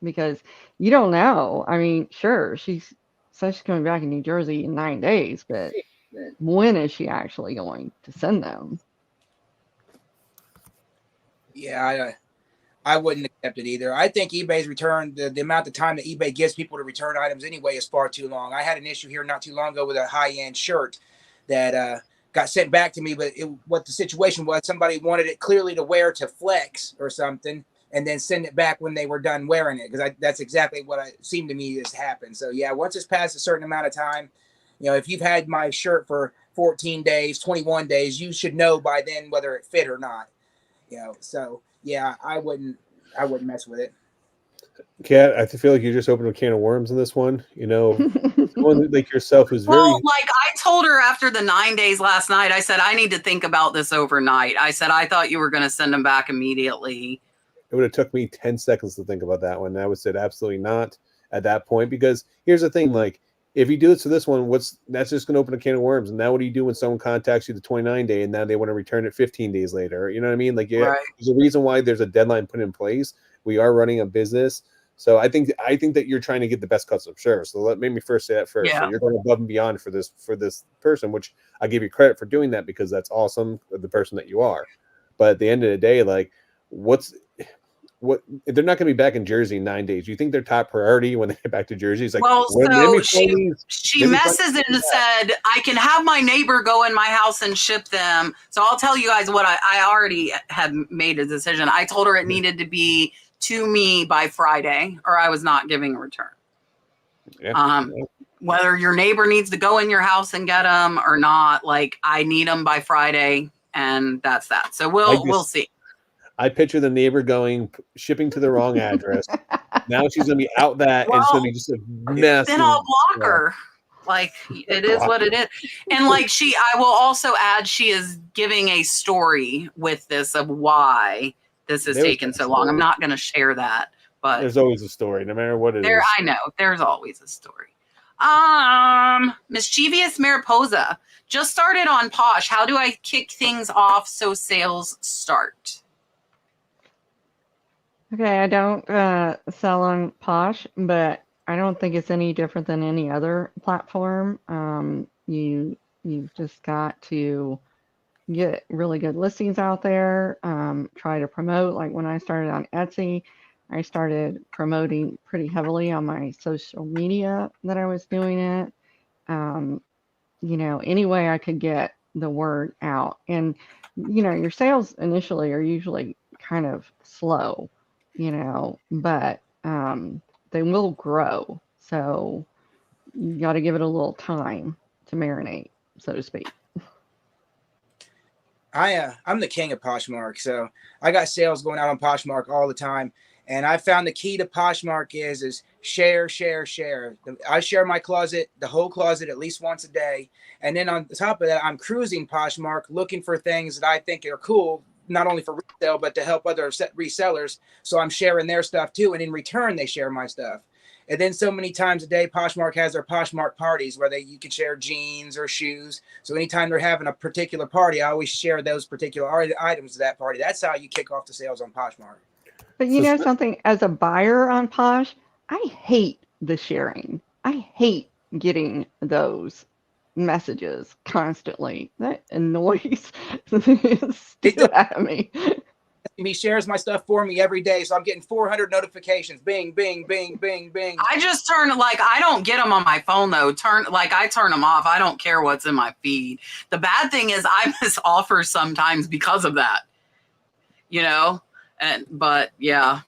because you don't know. I mean, sure, she says she's coming back in New Jersey in 9 days, but when is she actually going to send them? Yeah, I wouldn't accept it either. I think eBay's return, the amount of time that eBay gives people to return items anyway is far too long. I had an issue here not too long ago with a high-end shirt that got sent back to me, but what the situation was, somebody wanted it clearly to wear to flex or something, and then send it back when they were done wearing it, because that's exactly what seemed to me has happened. So yeah, once it's past a certain amount of time, if you've had my shirt for 14 days, 21 days, you should know by then whether it fit or not. So yeah, I wouldn't mess with it. Kat, I feel like you just opened a can of worms in this one. Someone like yourself who's very. Well, like I told her after the 9 days last night, I said, I need to think about this overnight. I said, I thought you were going to send them back immediately. It would have took me 10 seconds to think about that one. I would say absolutely not at that point, because here's the thing, like, if you do it to this one, that's just going to open a can of worms. And now what do you do when someone contacts you the 29 day and now they want to return it 15 days later? You know what I mean? Like, yeah, right. There's a reason why there's a deadline put in place. We are running a business. So I think that you're trying to get the best customer service. So let me first say that first. Yeah. So you're going above and beyond for this person, which I give you credit for doing that, because that's awesome, the person that you are. But at the end of the day, like, they're not going to be back in Jersey in 9 days. You think their top priority when they get back to Jersey is like, well, so she messes it and said, I can have my neighbor go in my house and ship them. So I'll tell you guys what I already had made a decision. I told her it needed to be to me by Friday, or I was not giving a return. Yeah. Whether your neighbor needs to go in your house and get them or not, like, I need them by Friday, and that's that. So we'll see. I picture the neighbor shipping to the wrong address. Now she's going to be out that, and it's going to be just a mess. Then I'll block her. Like, it is what it is. And like I will also add, she is giving a story with this of why this has taken so long. I'm not going to share that, but there's always a story, no matter what it is. I know there's always a story. Mischievous Mariposa just started on Posh. How do I kick things off so sales start? Okay, I don't sell on Posh, but I don't think it's any different than any other platform. You've just got to get really good listings out there. Try to promote. Like when I started on Etsy, I started promoting pretty heavily on my social media that I was doing it. Any way I could get the word out. And, your sales initially are usually kind of slow. But they will grow. So you got to give it a little time to marinate, so to speak. I'm the king of Poshmark. So I got sales going out on Poshmark all the time. And I found the key to Poshmark is share. I share my closet, the whole closet, at least once a day. And then on top of that, I'm cruising Poshmark, looking for things that I think are cool, not only for resale, but to help other resellers. So I'm sharing their stuff too. And in return, they share my stuff. And then so many times a day, Poshmark has their Poshmark parties where you can share jeans or shoes. So anytime they're having a particular party, I always share those particular items to that party. That's how you kick off the sales on Poshmark. But you know something, as a buyer on Posh, I hate the sharing. I hate getting those messages constantly. That annoys the stew out of me. He shares my stuff for me every day, so I'm getting 400 notifications. Bing, bing, bing, bing, bing. I just turn, I don't get them on my phone though. I turn them off. I don't care what's in my feed. The bad thing is I miss offers sometimes because of that. But yeah.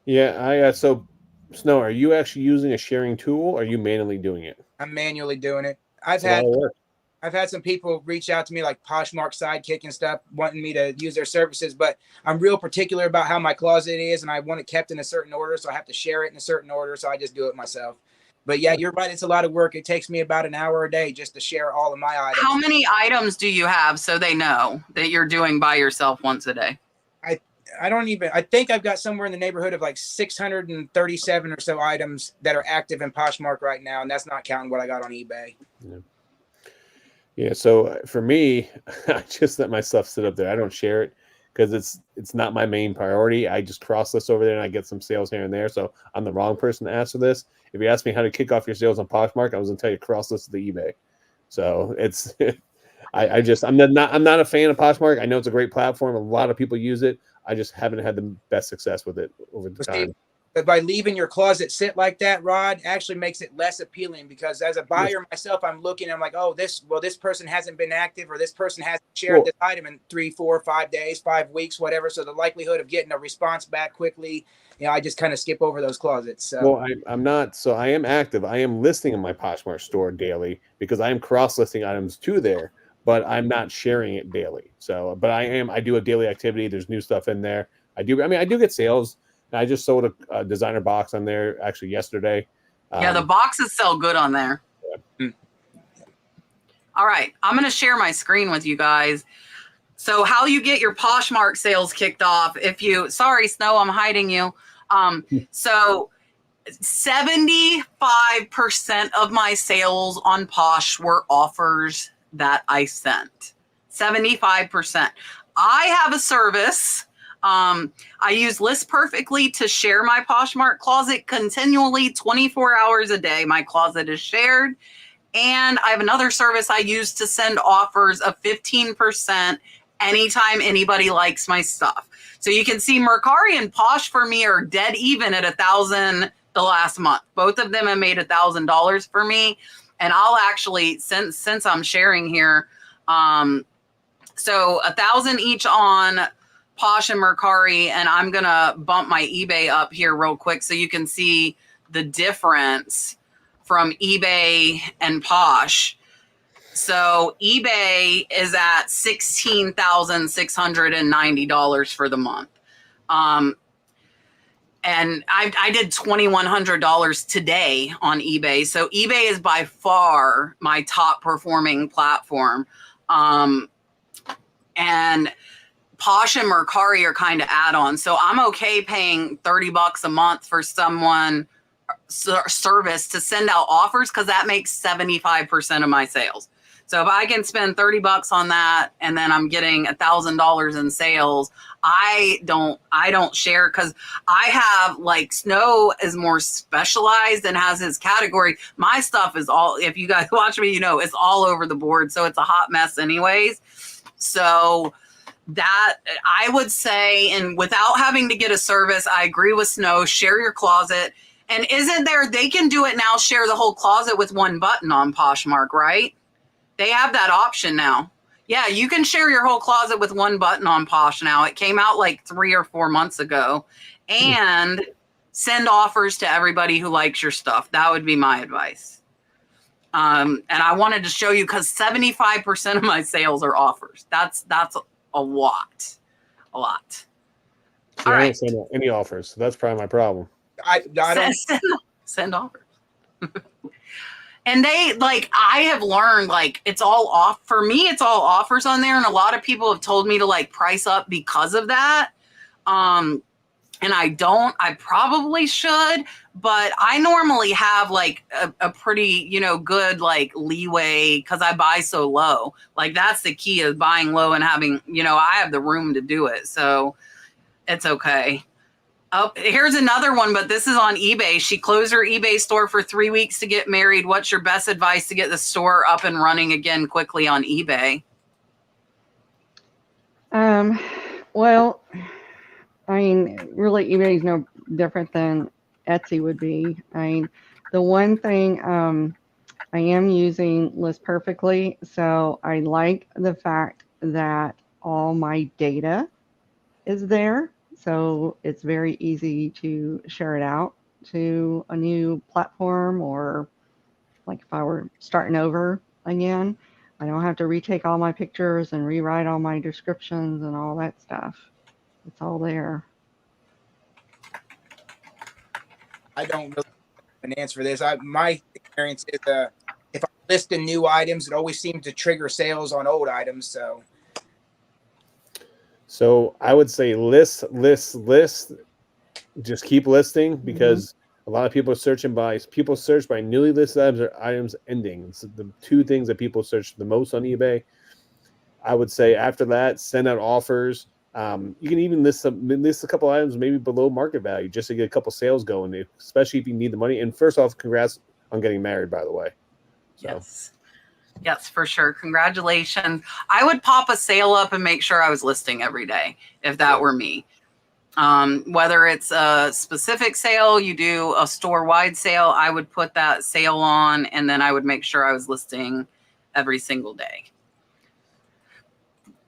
Yeah, so Snow, are you actually using a sharing tool, or are you manually doing it? I'm manually doing it. I've had some people reach out to me, like Poshmark Sidekick and stuff, wanting me to use their services, but I'm real particular about how my closet is, and I want it kept in a certain order, so I have to share it in a certain order, so I just do it myself. But yeah, you're right. It's a lot of work. It takes me about an hour a day just to share all of my items. How many items do you have so they know that you're doing by yourself once a day? I think I've got somewhere in the neighborhood of like 637 or so items that are active in Poshmark right now. And that's not counting what I got on eBay. Yeah. So for me, I just let my stuff sit up there. I don't share it because it's not my main priority. I just cross list over there and I get some sales here and there. So I'm the wrong person to ask for this. If you ask me how to kick off your sales on Poshmark, I was gonna tell you cross list the eBay. So it's I'm not a fan of Poshmark. I know it's a great platform. A lot of people use it. I just haven't had the best success with it over the time. But by leaving your closet sit like that, Rod, actually makes it less appealing, because as a buyer myself, I'm looking, I'm like, oh, this person hasn't been active, or this person hasn't shared this item in 3, 4, 5 days, 5 weeks, whatever. So the likelihood of getting a response back quickly, I just kind of skip over those closets. So. Well, I'm not. So I am active. I am listing in my Poshmark store daily because I am cross listing items to there, but I'm not sharing it daily. So, but I do a daily activity. There's new stuff in there. I do get sales. I just sold a designer box on there actually yesterday. Yeah, the boxes sell good on there. Yeah. All right, I'm going to share my screen with you guys. So how you get your Poshmark sales kicked off? Sorry, Snow, I'm hiding you. So 75% of my sales on Posh were offers that I sent. 75%. I have a service. I use List Perfectly to share my Poshmark closet continually, 24 hours a day. My closet is shared. And I have another service I use to send offers of 15% anytime anybody likes my stuff. So you can see Mercari and Posh for me are dead even at $1,000 the last month. Both of them have made $1,000 for me. And I'll actually, since I'm sharing here, so $1,000 each on Posh and Mercari, and I'm gonna bump my eBay up here real quick so you can see the difference from eBay and Posh. So eBay is at $16,690 for the month. And I did $2,100 today on eBay. So eBay is by far my top performing platform. And Posh and Mercari are kind of add-ons. So I'm okay paying $30 a month for someone service to send out offers, because that makes 75% of my sales. So if I can spend $30 on that and then I'm getting $1,000 in sales, I don't share, because I have, like, Snow is more specialized and has his category. My stuff is all, if you guys watch me, it's all over the board. So it's a hot mess anyways. So that I would say, and without having to get a service, I agree with Snow, share your closet. And they can do it now, share the whole closet with one button on Poshmark, right? They have that option now. Yeah, you can share your whole closet with one button on Posh now. It came out like 3 or 4 months ago. And send offers to everybody who likes your stuff. That would be my advice. And I wanted to show you, because 75% of my sales are offers. That's a lot. All I right. don't send any offers. So that's probably my problem. I don't send offers. And I have learned, it's all off. For me, it's all offers on there. And a lot of people have told me to price up because of that. And I probably should, but I normally have a pretty, good leeway, because I buy so low. That's the key, of buying low and having, I have the room to do it. So it's okay. Oh, here's another one, but this is on eBay. She closed her eBay store for 3 weeks to get married. What's your best advice to get the store up and running again quickly on eBay? Well, really, eBay is no different than Etsy would be. The one thing, I am using List Perfectly, so I like the fact that all my data is there. So it's very easy to share it out to a new platform, or if I were starting over again, I don't have to retake all my pictures and rewrite all my descriptions and all that stuff. It's all there. really an answer for this. My experience is if I list in new items, it always seems to trigger sales on old items. So I would say list. Just keep listing because a lot of people search by newly listed items or items ending. It's the two things that people search the most on eBay. I would say after that, send out offers. You can even list a couple items maybe below market value just to get a couple sales going, especially if you need the money. And first off, congrats on getting married, by the way. So. Yes, for sure. Congratulations. I would pop a sale up and make sure I was listing every day if that were me. Whether it's a specific sale, you do a store-wide sale, I would put that sale on and then I would make sure I was listing every single day.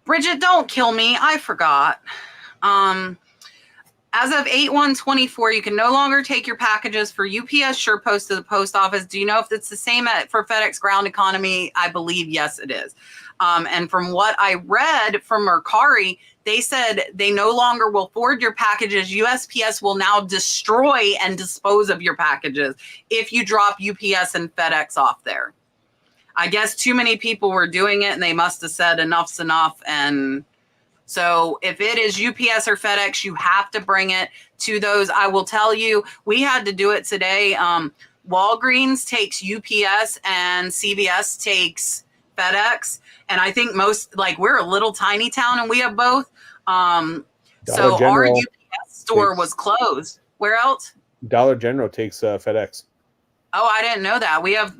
Bridget, don't kill me. I forgot. As of 8/1/24, you can no longer take your packages for UPS SurePost to the post office. Do you know if it's the same for FedEx Ground Economy? I believe, yes, it is. And from what I read from Mercari, they said they no longer will forward your packages. USPS will now destroy and dispose of your packages if you drop UPS and FedEx off there. I guess too many people were doing it and they must have said enough's enough. And so if it is UPS or FedEx, you have to bring it to those. I will tell you, we had to do it today. Walgreens takes UPS and CVS takes FedEx. And I think we're a little tiny town and we have both. So our UPS store was closed. Where else? Dollar General takes FedEx. Oh, I didn't know that. We have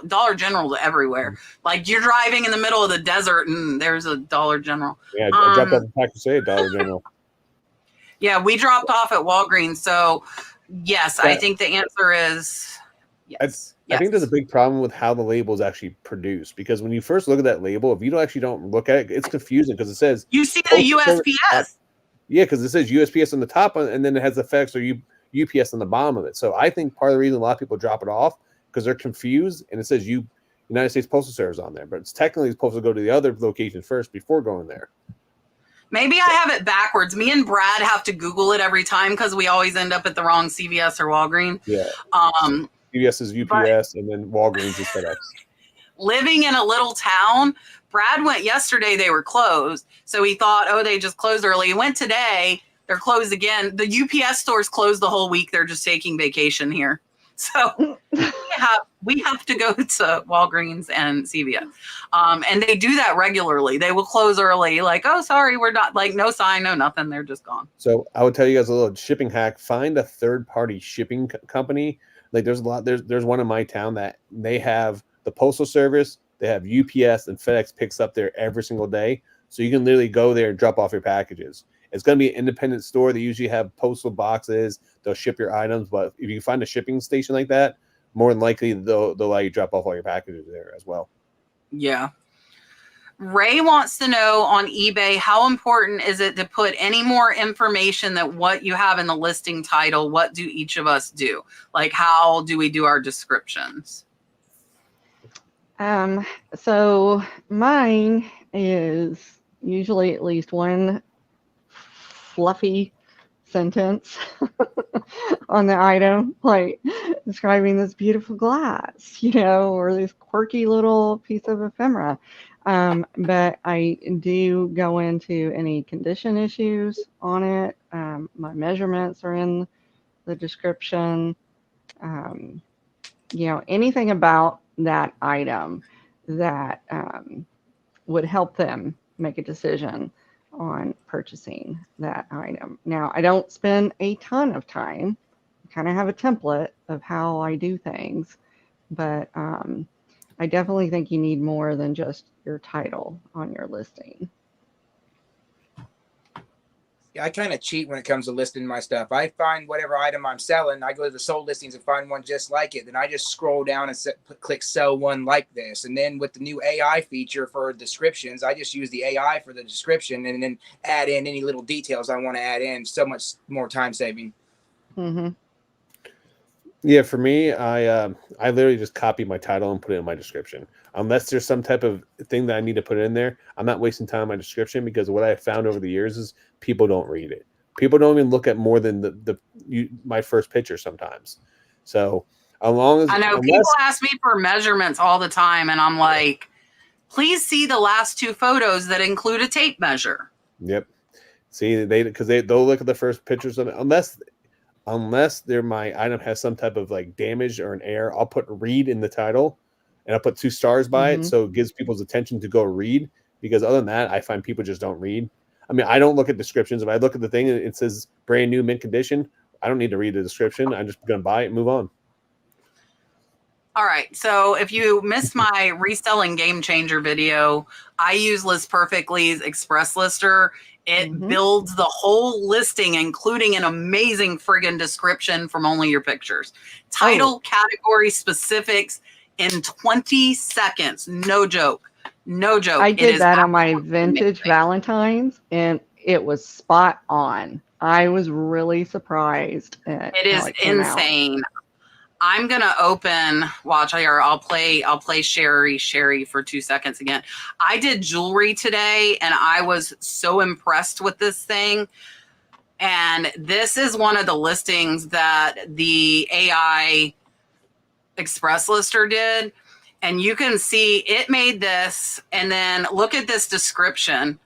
Dollar General everywhere. Like you're driving in the middle of the desert and there's a Dollar General. Yeah, I dropped off the package today at Dollar General. Yeah, we dropped off at Walgreens. So yes, I think the answer is yes. I think there's a big problem with how the label is actually produced because when you first look at that label, if you don't look at it, it's confusing because it says you see the USPS. Yeah, because it says USPS on the top and then it has the FedEx or UPS on the bottom of it. So I think part of the reason a lot of people drop it off because they're confused and it says United States Postal Service on there, but it's technically supposed to go to the other location first before going there. Maybe I have it backwards. Me and Brad have to Google it every time because we always end up at the wrong CVS or Walgreens. Yeah. CVS is UPS and then Walgreens is FedEx. Living in a little town, Brad went yesterday, they were closed. So he thought, oh, they just closed early. He went today. They're closed again. The UPS store's closed the whole week. They're just taking vacation here. So we have to go to Walgreens and CVS. And they do that regularly. They will close early. Like, oh, sorry, we're not no sign, no nothing. They're just gone. So I would tell you guys a little shipping hack. Find a third-party shipping company. Like there's a lot. There's one in my town that they have the Postal Service. They have UPS and FedEx picks up there every single day. So you can literally go there and drop off your packages. It's going to be an independent store. They usually have postal boxes. They'll ship your items. But if you find a shipping station like that, more than likely they'll allow you to drop off all your packages there as well. Yeah. Ray wants to know on eBay, how important is it to put any more information than what you have in the listing title? What do each of us do? Like, how do we do our descriptions? So mine is usually at least one fluffy sentence on the item, like describing this beautiful glass, or this quirky little piece of ephemera. But I do go into any condition issues on it. My measurements are in the description. Anything about that item that would help them make a decision on purchasing that item. Now, I don't spend a ton of time. I kind of have a template of how I do things, but I definitely think you need more than just your title on your listing. Yeah, I kind of cheat when it comes to listing my stuff. I find whatever item I'm selling, I go to the sold listings and find one just like it. Then I just scroll down and click sell one like this. And then with the new AI feature for descriptions, I just use the AI for the description and then add in any little details I want to add in. So much more time saving. Mm-hmm. Yeah, for me, I literally just copy my title and put it in my description. Unless there's some type of thing that I need to put in there, I'm not wasting time on my description because what I found over the years is people don't read it. People don't even look at more than my first picture sometimes. So As long as I know unless, people ask me for measurements all the time, and I'm like, please see the last 2 photos that include a tape measure. Yep. See, they'll look at the first pictures of it. Unless my item has some type of like damage or an error, I'll put read in the title and I'll put 2 stars by it. So it gives people's attention to go read, because other than that, I find people just don't read. I mean, I don't look at descriptions. If I look at the thing and it says brand new mint condition, I don't need to read the description. I'm just going to buy it and move on. All right. So if you missed my reselling game changer video, I use List Perfectly's Express Lister. It builds the whole listing, including an amazing friggin' description from only your pictures. Title, category, specifics in 20 seconds. No joke. No joke. I did that on my vintage Valentine's, and it was spot on. I was really surprised at it is insane. I'm gonna open. Watch here. I'll play Sherry for 2 seconds again. I did jewelry today, and I was so impressed with this thing. And this is one of the listings that the AI Express Lister did, and you can see it made this. And then look at this description.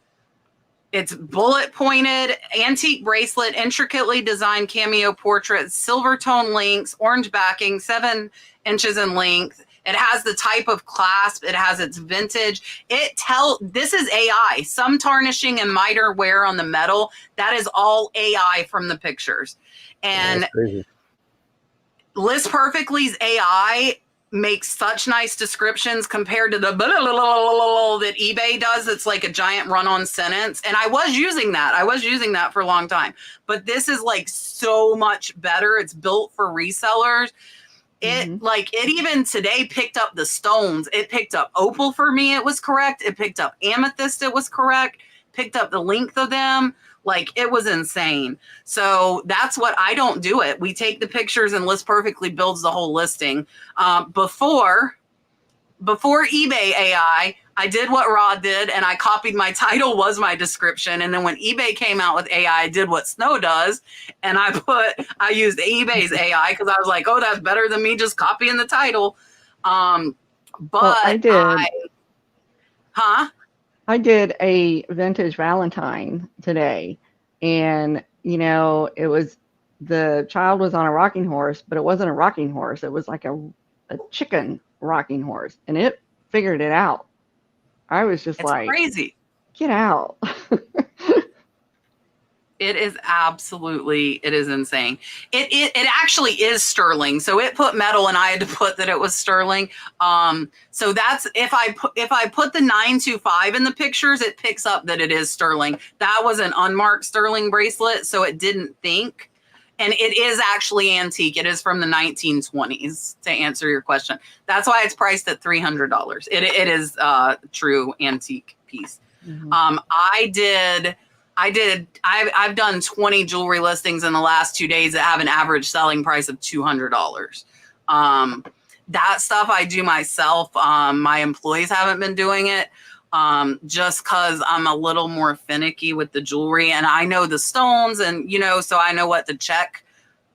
It's bullet pointed, antique bracelet, intricately designed cameo portrait, silver tone links, orange backing, 7 inches in length. It has the type of clasp. It has its vintage. This is AI. Some tarnishing and miter wear on the metal. That is all AI from the pictures. And List Perfectly's AI makes such nice descriptions compared to the that eBay does. It's like a giant run-on sentence. And I was using that for a long time. But this is like so much better. It's built for resellers. It even today picked up the stones. It picked up opal for me. It was correct. It picked up amethyst. It was correct. Picked up the length of them. Like, it was insane. So that's what I don't do it. We take the pictures and List Perfectly builds the whole listing. Before eBay AI, I did what Rod did, and I copied my title was my description. And then when eBay came out with AI, I did what Snow does, and I used eBay's AI because I was like, oh, that's better than me just copying the title. But I did. I did a vintage Valentine today, and it was, the child was on a rocking horse, but it wasn't a rocking horse. It was like a chicken rocking horse, and it figured it out. I was just like, crazy. Get out. It is insane. It actually is sterling. So it put metal, and I had to put that it was sterling. So that's, if I put the 925 in the pictures, it picks up that it is sterling. That was an unmarked sterling bracelet, so it didn't think. And it is actually antique. It is from the 1920s, to answer your question. That's why it's priced at $300. It is a true antique piece. I've done 20 jewelry listings in the last 2 days that have an average selling price of $200. That stuff I do myself. My employees haven't been doing it just because I'm a little more finicky with the jewelry, and I know the stones, and so I know what to check.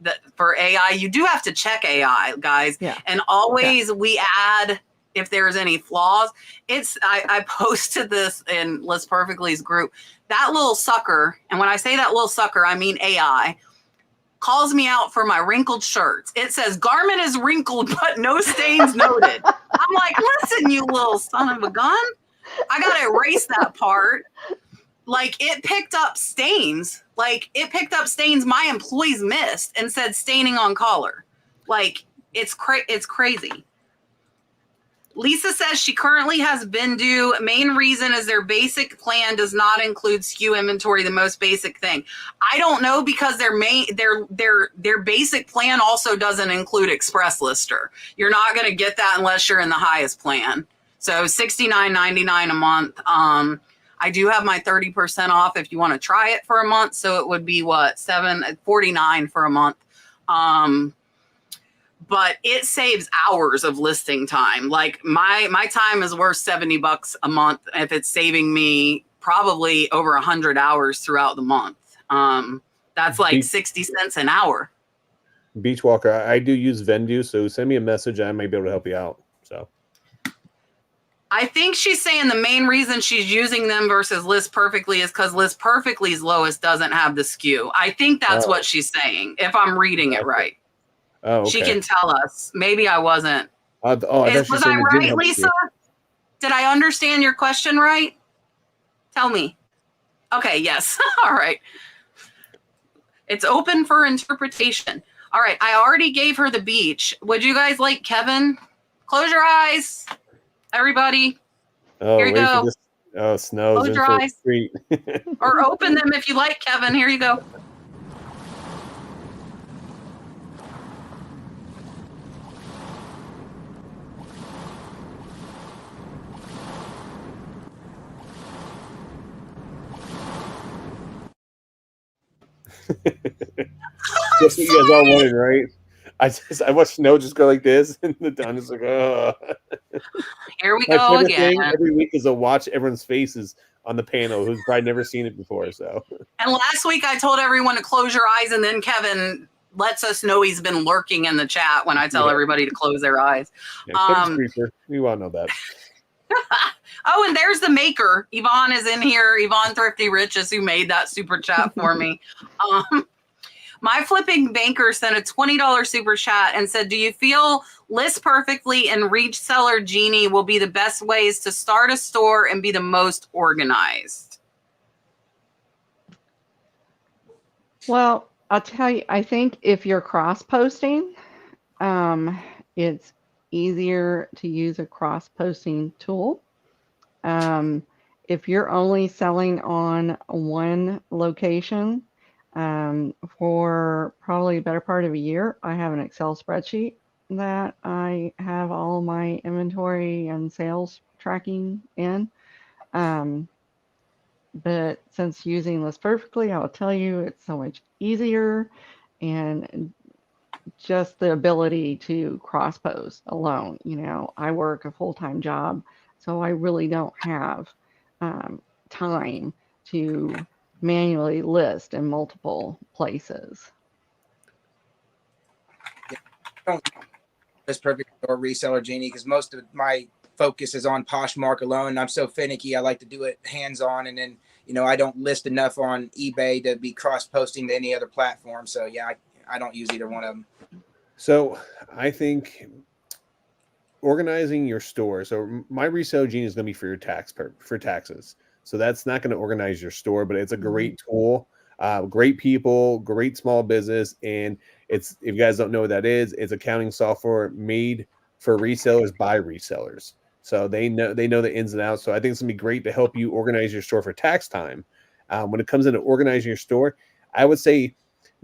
That for AI, you do have to check AI, guys. Yeah. And always we add if there's any flaws. I posted this in List Perfectly's group. That little sucker, and when I say that little sucker, I mean AI, calls me out for my wrinkled shirts. It says garment is wrinkled, but no stains noted. I'm like, listen, you little son of a gun. I got to erase that part. Like, it picked up stains. My employees missed and said staining on collar. Like, it's crazy. Lisa says she currently has been due. Main reason is their basic plan does not include SKU inventory, the most basic thing. I don't know, because their basic plan also doesn't include Express Lister. You're not going to get that unless you're in the highest plan. So $69.99 a month. I do have my 30% off if you want to try it for a month. So it would be $7.49 for a month. But it saves hours of listing time. Like, my time is worth $70 a month if it's saving me probably over 100 hours throughout the month. That's like 60 cents an hour. Beachwalker, I do use Vendu, so send me a message. I might be able to help you out. So I think she's saying the main reason she's using them versus List Perfectly is because List Perfectly's lowest doesn't have the skew. I think that's what she's saying, if I'm reading it right. Oh, okay. She can tell us. Maybe I wasn't. Was I right, Lisa? Did I understand your question right? Tell me. Okay, yes. All right. It's open for interpretation. All right, I already gave her the beach. Would you guys like Kevin? Close your eyes, everybody. Oh, here you wait go. For this. Oh, snow's Close in your for eyes. a treat. Or open them if you like, Kevin. Here you go. That's what you guys all wanted, right? I watched snow just go like this, and the Don is like, oh. Here we My go favorite again. thing every week is to watch everyone's faces on the panel who's probably never seen it before. So, And last week I told everyone to close your eyes, and then Kevin lets us know he's been lurking in the chat when I tell everybody to close their eyes. Kevin's creeper. We all know that. Oh, and there's the maker. Yvonne is in here. Yvonne Thrifty Riches, who made that super chat for me. My flipping banker sent a $20 super chat and said, do you feel List Perfectly and Reseller Genie will be the best ways to start a store and be the most organized? Well, I'll tell you, I think if you're cross-posting, it's easier to use a cross-posting tool. If you're only selling on one location, for probably a better part of a year, I have an Excel spreadsheet that I have all my inventory and sales tracking in. But since using List Perfectly, I will tell you it's so much easier, and just the ability to cross post alone. I work a full-time job, so I really don't have time to manually list in multiple places. List Perfect or Reseller Genie, because most of my focus is on Poshmark alone. I'm so finicky. I like to do it hands-on, and then I don't list enough on eBay to be cross-posting to any other platform. So yeah, I don't use either one of them. So I think organizing your store. So my Reseller Genie is going to be for your taxes. So that's not going to organize your store, but it's a great tool. Great people, great small business, and if you guys don't know what that is, it's accounting software made for resellers by resellers. So they know the ins and outs. So I think it's gonna be great to help you organize your store for tax time. When it comes into organizing your store, I would say it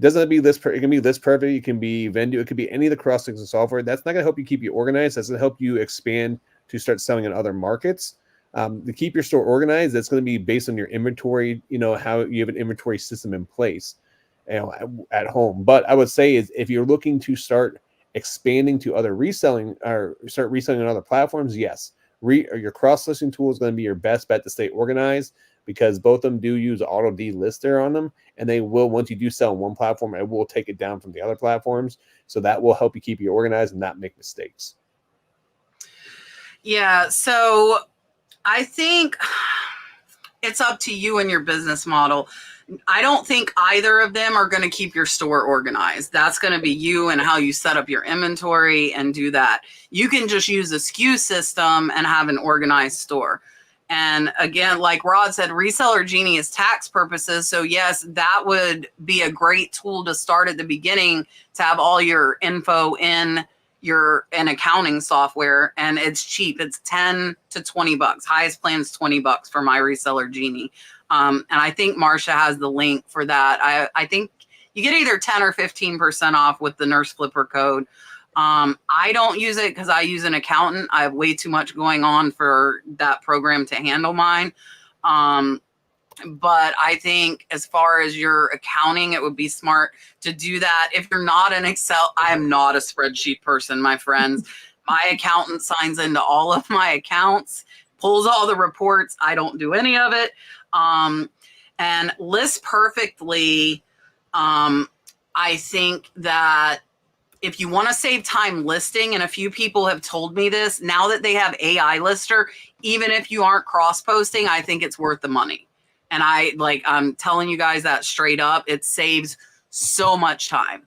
doesn't have to be it can be List Perfect, it can be Vendu, it could be any of the cross-listing software. That's not gonna help you keep you organized. That's gonna help you expand to start selling in other markets. To keep your store organized, that's going to be based on your inventory, how you have an inventory system in place, at home. But I would say is if you're looking to start expanding to other reselling or start reselling on other platforms, yes, your cross-listing tool is going to be your best bet to stay organized, because both of them do use auto delister on them, and they will, once you do sell on one platform, it will take it down from the other platforms. So that will help you keep you organized and not make mistakes. Yeah, so I think it's up to you and your business model. I don't think either of them are going to keep your store organized. That's going to be you and how you set up your inventory and do that. You can just use a SKU system and have an organized store. And again, like Rod said, Reseller Genie is tax purposes. So yes, that would be a great tool to start at the beginning, to have all your info in an accounting software, and it's cheap. It's 10 to 20 bucks. Highest plan is 20 bucks for my Reseller Genie. And I think Marcia has the link for that. I think you get either 10 or 15% off with the Nurse Flipper code. I don't use it because I use an accountant. I have way too much going on for that program to handle mine. But I think as far as your accounting, it would be smart to do that. If you're not an Excel, I am not a spreadsheet person, my friends. My accountant signs into all of my accounts, pulls all the reports. I don't do any of it. And List Perfectly, I think that if you want to save time listing, and a few people have told me this, now that they have AI lister, even if you aren't cross posting, I think it's worth the money. And I'm telling you guys that straight up, it saves so much time.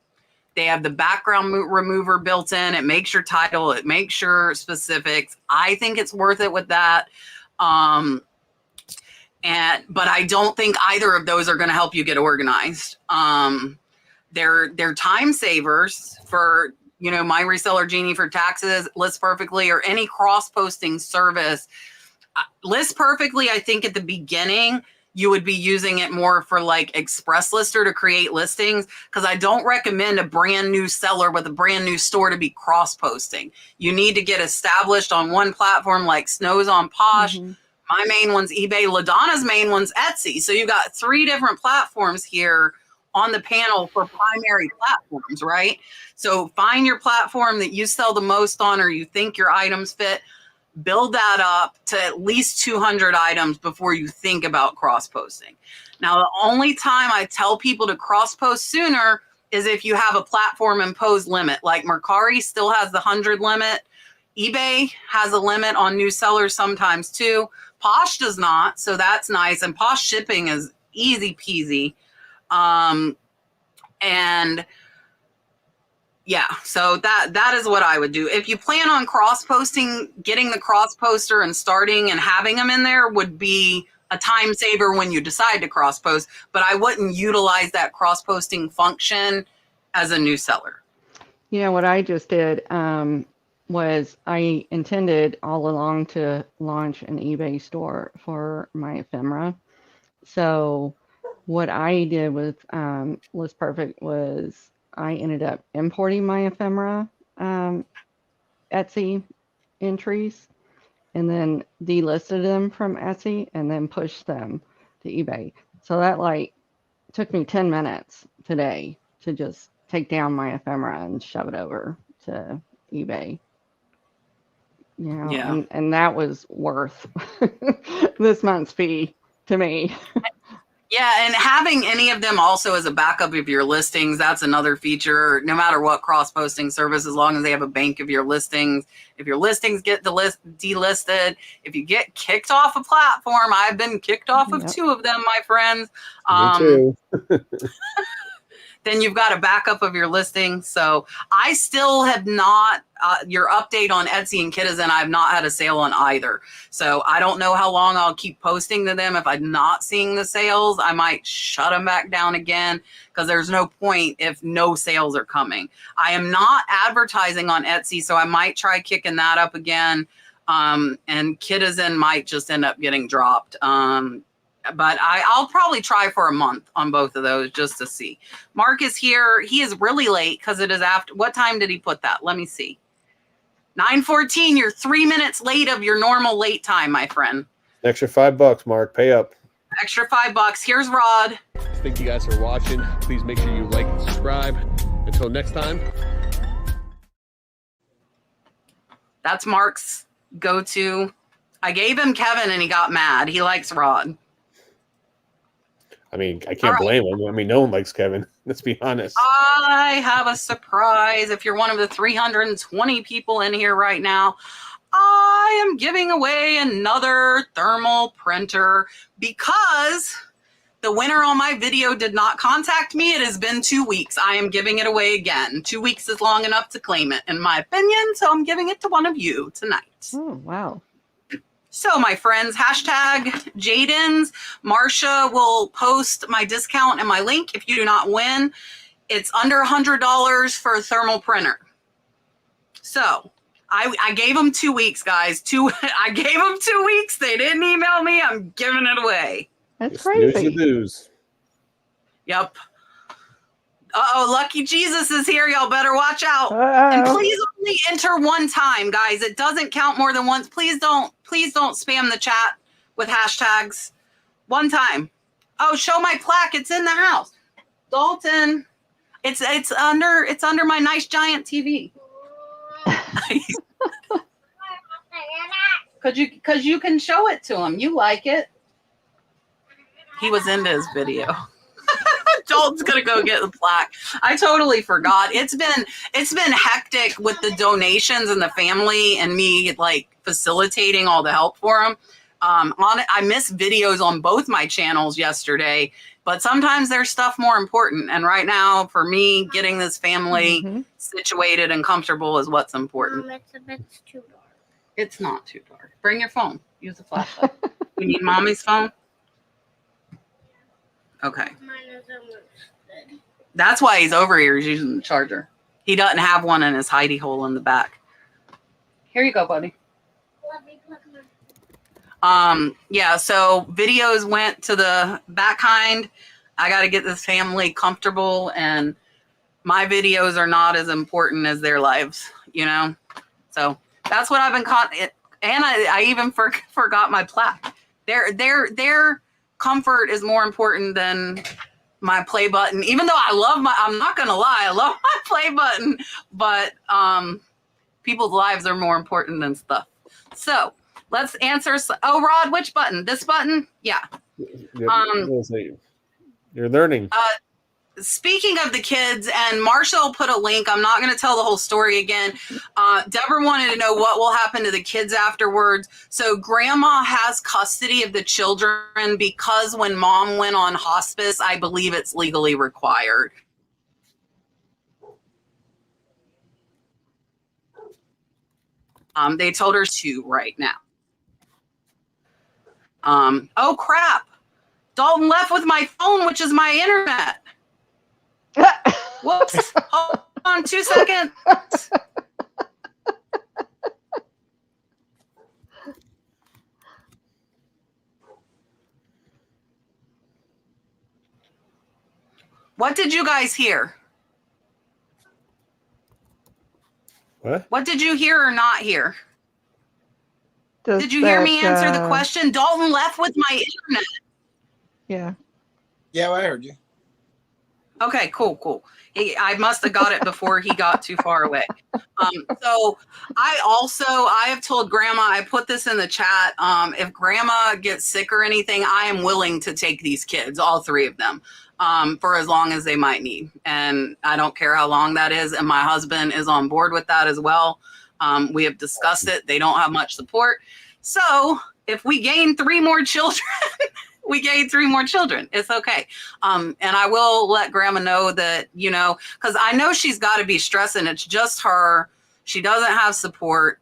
They have the background remover built in. It makes your title. It makes your specifics. I think it's worth it with that. But I don't think either of those are going to help you get organized. They're time savers for, My Reseller Genie for taxes, List Perfectly, or any cross posting service. List Perfectly, I think at the beginning, you would be using it more for like Express Lister to create listings, because I don't recommend a brand new seller with a brand new store to be cross posting. You need to get established on one platform like Snow's on Posh. Mm-hmm. My main one's eBay. LaDonna's main one's Etsy. So you've got 3 different platforms here on the panel for primary platforms, right? So find your platform that you sell the most on or you think your items fit. Build that up to at least 200 items before you think about cross-posting. Now, the only time I tell people to cross-post sooner is if you have a platform imposed limit. Like Mercari still has the 100 limit. eBay has a limit on new sellers sometimes too. Posh does not, so that's nice. And Posh shipping is easy peasy. And yeah, so that is what I would do. If you plan on cross-posting, getting the cross-poster and starting and having them in there would be a time saver when you decide to cross-post, but I wouldn't utilize that cross-posting function as a new seller. What I just did was I intended all along to launch an eBay store for my ephemera. So what I did with List Perfect was I ended up importing my ephemera Etsy entries and then delisted them from Etsy and then pushed them to eBay. So that took me 10 minutes today to just take down my ephemera and shove it over to eBay. Yeah. And that was worth this month's fee to me. Yeah, and having any of them also as a backup of your listings, that's another feature, no matter what cross-posting service, as long as they have a bank of your listings. If your listings get delisted, if you get kicked off a platform, I've been kicked off of 2 of them, my friends. Me too. Then you've got a backup of your listing. So I still have not, your update on Etsy and Kitizen, I've not had a sale on either. So I don't know how long I'll keep posting to them. If I'm not seeing the sales, I might shut them back down again, because there's no point if no sales are coming. I am not advertising on Etsy, so I might try kicking that up again. And Kitizen might just end up getting dropped. But I'll probably try for a month on both of those just to see. Mark is here. He is really late because it is after. What time did he put that? Let me see. 9:14. You're 3 minutes late of your normal late time, my friend. Extra $5, Mark. Pay up. Extra $5. Here's Rod. Thank you guys for watching. Please make sure you like and subscribe. Until next time. That's Mark's go-to. I gave him Kevin and he got mad. He likes Rod. I mean, I can't blame him. I mean, no one likes Kevin. Let's be honest. I have a surprise. If you're one of the 320 people in here right now, I am giving away another thermal printer because the winner on my video did not contact me. It has been 2 weeks. I am giving it away again. 2 weeks is long enough to claim it, in my opinion. So I'm giving it to one of you tonight. Oh, wow. So, my friends, hashtag Jadens. Marsha will post my discount and my link if you do not win. It's under $100 for a thermal printer. So, I gave them 2 weeks, guys. I gave them 2 weeks. They didn't email me. I'm giving it away. That's crazy. News. Yep. Uh-oh, Lucky Jesus is here. Y'all better watch out. Uh-oh. And please only enter one time, guys. It doesn't count more than once. Please don't spam the chat with hashtags. One time. Oh, show my plaque. It's in the house. Dalton. It's under my nice giant TV. Cause you can show it to him. You like it. He was into his video. Dalton's gonna go get the plaque. I totally forgot. It's been hectic with the donations and the family and me like facilitating all the help for them. I missed videos on both my channels yesterday, but sometimes there's stuff more important. And right now, for me, getting this family situated and comfortable is what's important. Mom, it's a bit too dark. It's not too dark. Bring your phone. Use a flashlight. You need mommy's phone? Okay. Mine is almost dead. That's why he's over here. He's using the charger. He doesn't have one in his hidey hole in the back. Here you go, buddy. Let me plug my. Yeah, so videos went to the back hind. I got to get this family comfortable, and my videos are not as important as their lives, you know? So that's what I've been caught. And I even forgot my plaque. Their comfort is more important than my play button, even though I'm not going to lie, I love my play button, but people's lives are more important than stuff. So let's answer. Oh, Rod, which button? This button? Yeah. You're learning. Speaking of the kids, and Marshall put a link. I'm not going to tell the whole story again. Deborah wanted to know what will happen to the kids afterwards. So grandma has custody of the children because when mom went on hospice, I believe it's legally required. They told her to right now. Oh, crap. Dalton left with my phone, which is my internet. Whoops. Hold on 2 seconds. What did you guys hear? What did you hear or not hear? Did you hear me answer the question? Dalton left with my internet. Yeah. Yeah, well, I heard you. Okay, cool. I must have got it before he got too far away. So I have told grandma, I put this in the chat. If grandma gets sick or anything, I am willing to take these kids, all three of them, for as long as they might need. And I don't care how long that is. And my husband is on board with that as well. We have discussed it. They don't have much support. So if we gain 3 more children, we gained 3 more children. It's okay. And I will let grandma know that, you know, because I know she's got to be stressing. It's just her. She doesn't have support.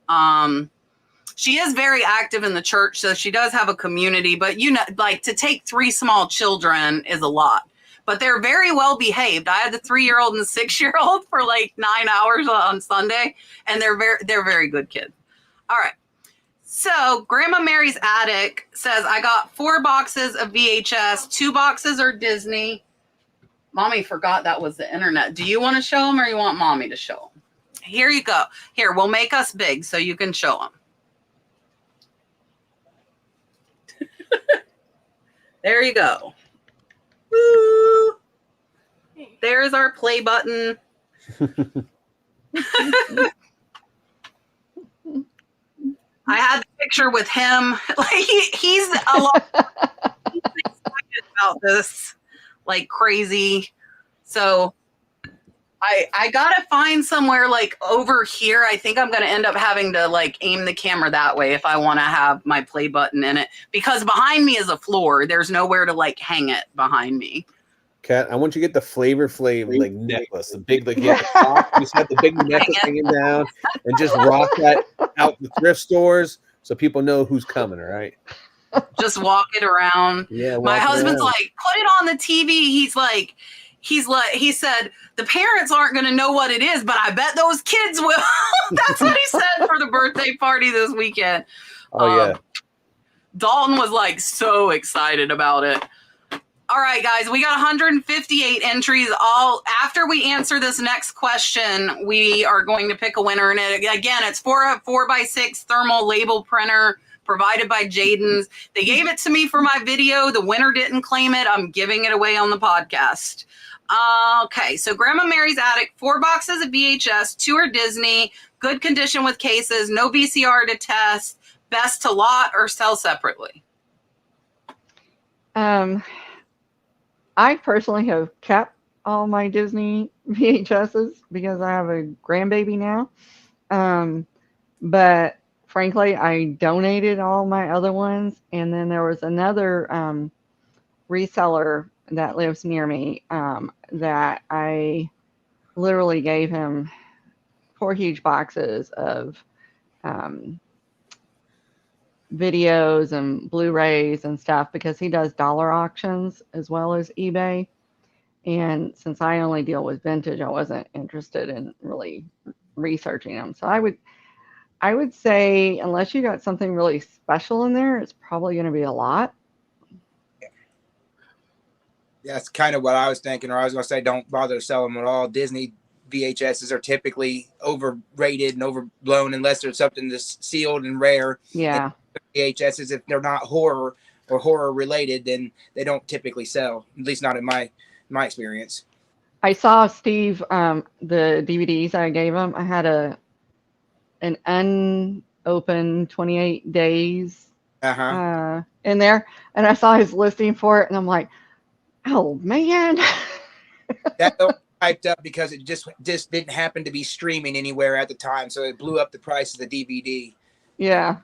She is very active in the church, so she does have a community. But, you know, like to take 3 small children is a lot. But they're very well behaved. I had the 3-year-old and the 6-year-old for like 9 hours on Sunday, and they're very good kids. All right. So Grandma Mary's Attic says, I got 4 boxes of VHS, 2 boxes are Disney. Mommy forgot that was the internet. Do you want to show them or you want Mommy to show them? Here you go. Here, we'll make us big so you can show them. There you go. Woo! There's our play button. I had the picture with him. Like he's a lot he's excited about this, like crazy. So I gotta find somewhere like over here. I think I'm gonna end up having to like aim the camera that way if I want to have my play button in it, because behind me is a floor. There's nowhere to like hang it behind me. Kat, I want you to get the Flavor Flav like necklace, the big like you just have the big necklace hanging down, and just rock that out the thrift stores so people know who's coming. All right, just walk it around. Yeah, my husband's like, put it on the TV. He said the parents aren't going to know what it is, but I bet those kids will. That's what he said for the birthday party this weekend. Oh yeah. Dalton was like so excited about it. All right, guys, we got 158 entries. All after we answer this next question, we are going to pick a winner. And again, it's for a 4x6 thermal label printer provided by Jaden's. They gave it to me for my video. The winner didn't claim it. I'm giving it away on the podcast. Okay, so Grandma Mary's Attic, 4 boxes of VHS, 2 are Disney, good condition with cases, no VCR to test, best to lot or sell separately. I personally have kept all my Disney VHSs because I have a grandbaby now. But frankly, I donated all my other ones. And then there was another reseller that lives near me that I literally gave him 4 huge boxes of videos and Blu-rays and stuff because he does dollar auctions as well as eBay. And since I only deal with vintage, I wasn't interested in really researching them. So I would say unless you got something really special in there, it's probably going to be a lot. That's kind of what I was thinking, or I was going to say, don't bother to sell them at all. Disney VHSs are typically overrated and overblown unless there's something that's sealed and rare. Yeah. And VHSs, if they're not horror or horror related, then they don't typically sell, at least not in my experience. I saw Steve, the DVDs I gave him, I had an unopened 28 days in there, and I saw his listing for it, and I'm like, oh man. That hyped up because it just didn't happen to be streaming anywhere at the time, so it blew up the price of the DVD. Yeah.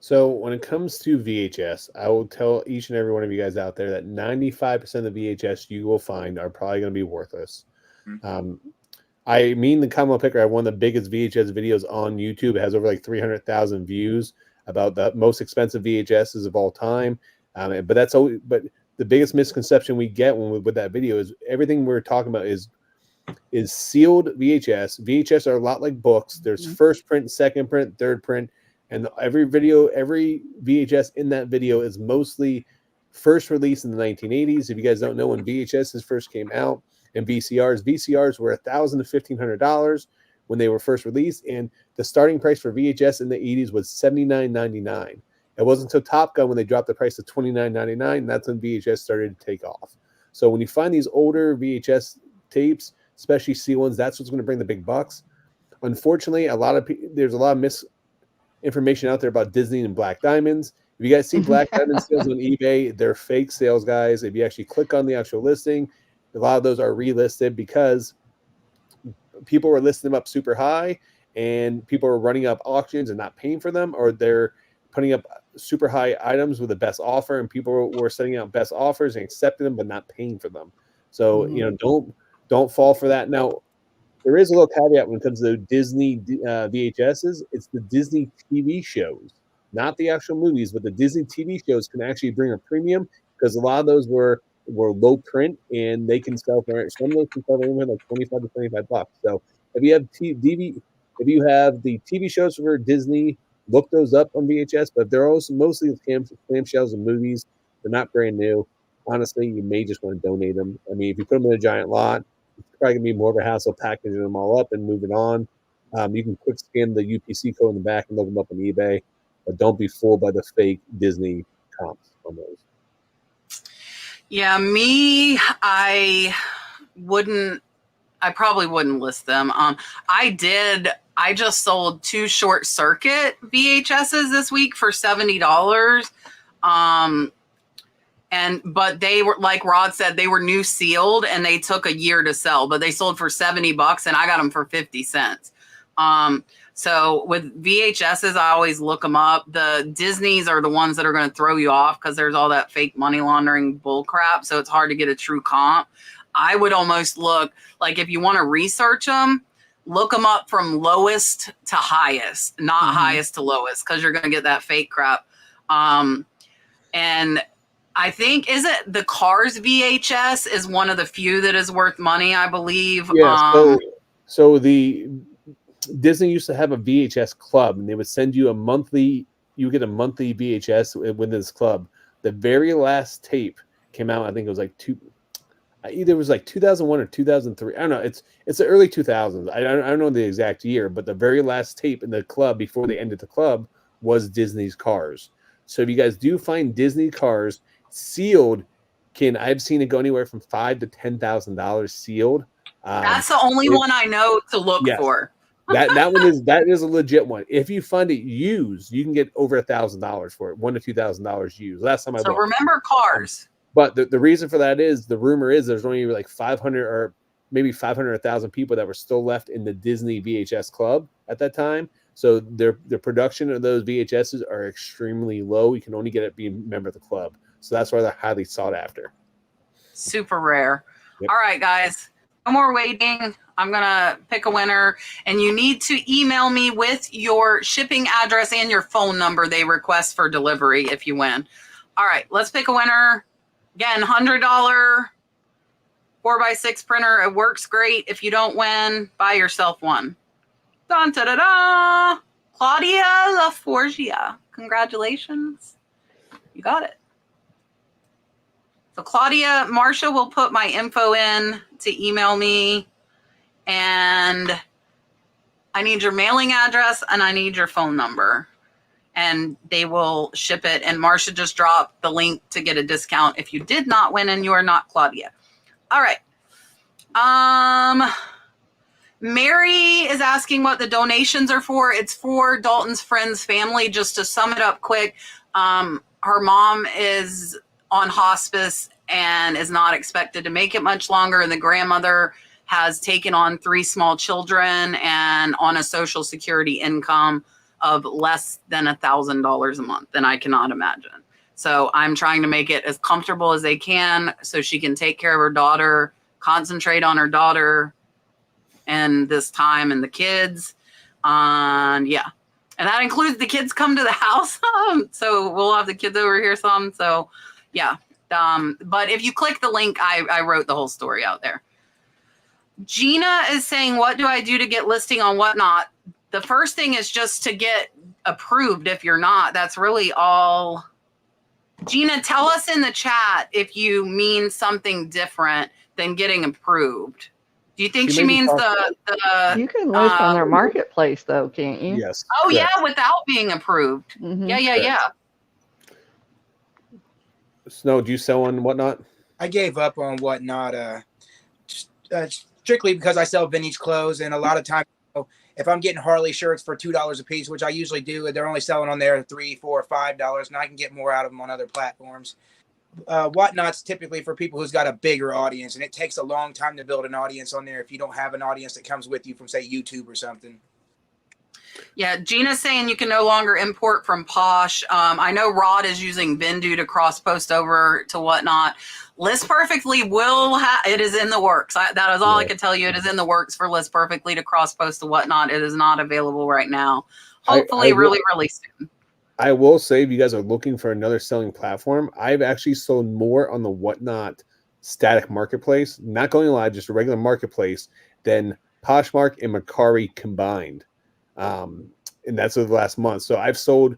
So when it comes to VHS, I will tell each and every one of you guys out there that 95% of the VHS you will find are probably going to be worthless. Mm-hmm. I mean, the Commonwealth Picker, I have one of the biggest VHS videos on YouTube. It has over like 300,000 views about the most expensive VHSs of all time. But the biggest misconception we get with that video is everything we're talking about is sealed VHS. VHS are a lot like books. There's first print, second print, third print. And every VHS in that video is mostly first released in the 1980s. If you guys don't know when VHSs first came out, and VCRs were $1,000 to $1,500 when they were first released. And the starting price for VHS in the 80s was $79.99. It wasn't until Top Gun when they dropped the price to $29.99. And that's when VHS started to take off. So when you find these older VHS tapes, especially C ones, that's what's going to bring the big bucks. Unfortunately, there's a lot of misinformation out there about Disney and Black Diamonds. If you guys see Black Diamond sales on eBay, they're fake sales, guys. If you actually click on the actual listing, a lot of those are relisted because people were listing them up super high and people are running up auctions and not paying for them, or they're putting up super high items with the best offer and people were sending out best offers and accepting them but not paying for them. So, don't fall for that. Now, there is a little caveat when it comes to Disney VHSs. It's the Disney TV shows, not the actual movies, but the Disney TV shows can actually bring a premium because a lot of those were low print and they can sell for some of those can sell for like $25 to $25. So if you have the TV shows for Disney, look those up on VHS. But they're also mostly clamshells and movies. They're not brand new. Honestly, you may just want to donate them. I mean, if you put them in a giant lot, it's probably gonna be more of a hassle packaging them all up and moving on. You can quick scan the UPC code in the back and look them up on eBay, but don't be fooled by the fake Disney comps on those. Yeah, I probably wouldn't list them. I just sold 2 short circuit VHSs this week for $70. But they were, like Rod said, they were new sealed and they took a year to sell, but they sold for $70 and I got them for 50 cents. So with VHSs, I always look them up. The Disneys are the ones that are going to throw you off because there's all that fake money laundering bull crap. So it's hard to get a true comp. I would almost look like if you want to research them, look them up from lowest to highest, not highest to lowest, because you're going to get that fake crap. And I think, is it the Cars VHS is one of the few that is worth money, I believe. Yeah. So the Disney used to have a VHS club, and they would send you you get a monthly VHS within this club. The very last tape came out, I think it was like either it was like 2001 or 2003. I don't know. It's the early 2000s. I don't know the exact year, but the very last tape in the club before they ended the club was Disney's Cars. So if you guys do find Disney Cars sealed, I've seen it go anywhere from $5,000 to $10,000 sealed. That's the only one I know to look for. that is a legit one. If you find it used, you can get over $1,000 for it, $1,000 to $2,000 used. Last time I looked. Remember Cars. But the reason for that is the rumor is there's only like 500 or maybe 500 or 1,000 people that were still left in the Disney VHS club at that time. So their production of those VHSs are extremely low. You can only get it being a member of the club. So that's why they're highly sought after. Super rare. Yep. All right, guys. No more waiting. I'm going to pick a winner. And you need to email me with your shipping address and your phone number they request for delivery if you win. All right, let's pick a winner. Again, $100 4x6 printer. It works great. If you don't win, buy yourself one. Dun, da, da, da. Claudia LaForgia. Congratulations. You got it. So Claudia, Marsha will put my info in to email me. And I need your mailing address and I need your phone number. And they will ship it. And Marsha just dropped the link to get a discount if you did not win and you are not Claudia. All right. Mary is asking what the donations are for. It's for Dalton's friend's family. Just to sum it up quick, her mom is on hospice and is not expected to make it much longer. And the grandmother has taken on 3 small children and on a Social Security income of less than $1,000 a month. And I cannot imagine. So I'm trying to make it as comfortable as they can so she can take care of her daughter, concentrate on her daughter and this time and the kids. Yeah. And that includes the kids come to the house. So we'll have the kids over here some. So yeah. But if you click the link, I wrote the whole story out there. Gina is saying, what do I do to get listing on Whatnot? The first thing is just to get approved. If you're not, that's really all. Gina, tell us in the chat if you mean something different than getting approved. Do you think she means the You can list on their marketplace though, can't you? Yes. Oh correct. yeah, without being approved. Mhm. Yeah. Snow, do you sell on Whatnot? I gave up on Whatnot strictly because I sell vintage clothes, and a lot of times, if I'm getting Harley shirts for $2 a piece, which I usually do, they're only selling on there $3, $4, $5, and I can get more out of them on other platforms. Whatnot's typically for people who's got a bigger audience, and it takes a long time to build an audience on there if you don't have an audience that comes with you from, say, YouTube or something. Yeah, Gina's saying you can no longer import from Posh. I know Rod is using Vindu to cross post over to Whatnot. List Perfectly will it is in the works. That is all I can tell you. It is in the works for List Perfectly to cross post to Whatnot. It is not available right now. Hopefully, really soon. I will say, if you guys are looking for another selling platform, I've actually sold more on the Whatnot static marketplace, not going live, just a regular marketplace, than Poshmark and Mercari combined. And that's over the last month. So I've sold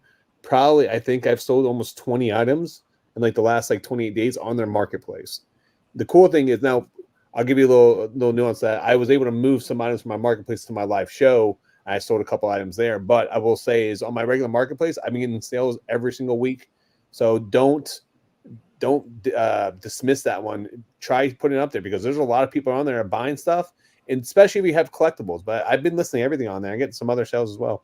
I think I've sold almost 20 items in like the last 28 days on their marketplace. The cool thing is, now I'll give you a little nuance, that I was able to move some items from my marketplace to my live show. I sold a couple items there, but I will say is on my regular marketplace, I've been getting sales every single week. So don't dismiss that one. Try putting it up there, because there's a lot of people on there buying stuff, and especially if you have collectibles. But I've been listing everything on there. I get some other sales as well.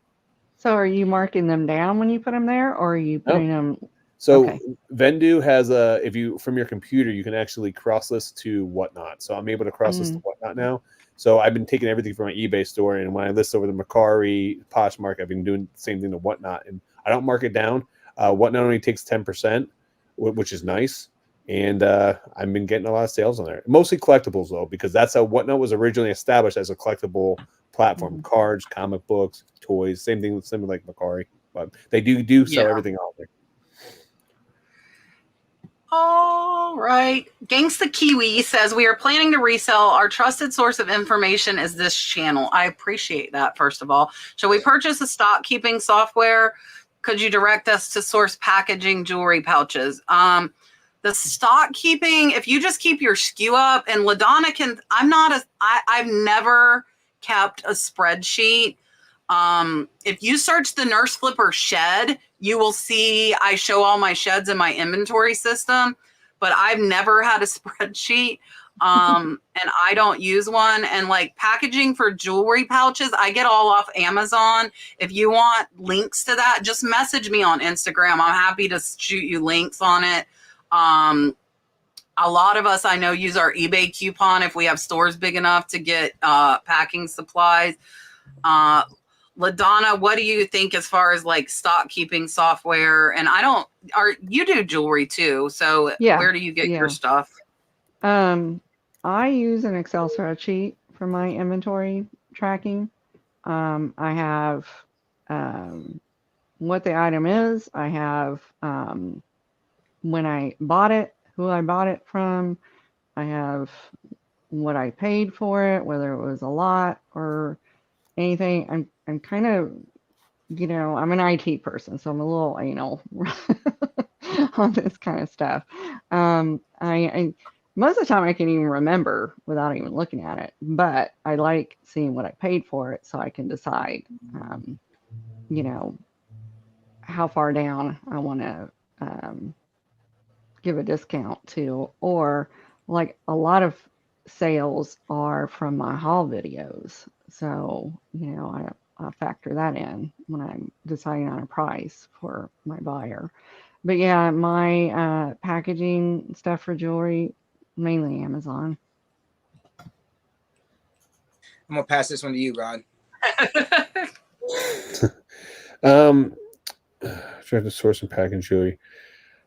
So are you marking them down when you put them there, or are you putting them? So okay. Vindu has if you from your computer, you can actually cross list to Whatnot. So I'm able to cross list to Whatnot now. So I've been taking everything from my eBay store, and when I list over the Mercari, Poshmark, I've been doing the same thing to Whatnot, and I don't mark it down. Whatnot only takes 10%, which is nice, and I've been getting a lot of sales on there. Mostly collectibles though, because that's how Whatnot was originally established, as a collectible platform. Cards, comic books, toys, same thing like Mercari, but they do sell everything out there. All right. Gangsta Kiwi says, we are planning to resell. Our trusted source of information is this channel. I appreciate that, first of all. Shall we purchase a stock keeping software? Could you direct us to source packaging jewelry pouches? The stock keeping, if you just keep your SKU up, and LaDonna can, I've never kept a spreadsheet. If you search the Nurse Flipper shed, you will see I show all my sheds in my inventory system, but I've never had a spreadsheet. And I don't use one. And like packaging for jewelry pouches, I get all off Amazon. If you want links to that, just message me on Instagram. I'm happy to shoot you links on it. A lot of us I know use our eBay coupon if we have stores big enough to get packing supplies. LaDonna, what do you think as far as like stock keeping software? And you do jewelry too. So Yeah, where do you get yeah. your stuff? I use an Excel spreadsheet for my inventory tracking. I have what the item is. I have when I bought it, who I bought it from. I have what I paid for it, whether it was a lot or anything. I'm kind of, I'm an IT person, so I'm a little anal on this kind of stuff. I most of the time I can even remember without even looking at it, but I like seeing what I paid for it so I can decide, you know, how far down I want to give a discount to, or like a lot of sales are from my haul videos. So, I factor that in when I'm deciding on a price for my buyer. But yeah, my packaging stuff for jewelry, mainly Amazon. I'm gonna pass this one to you, Rod. Trying to source and package jewelry.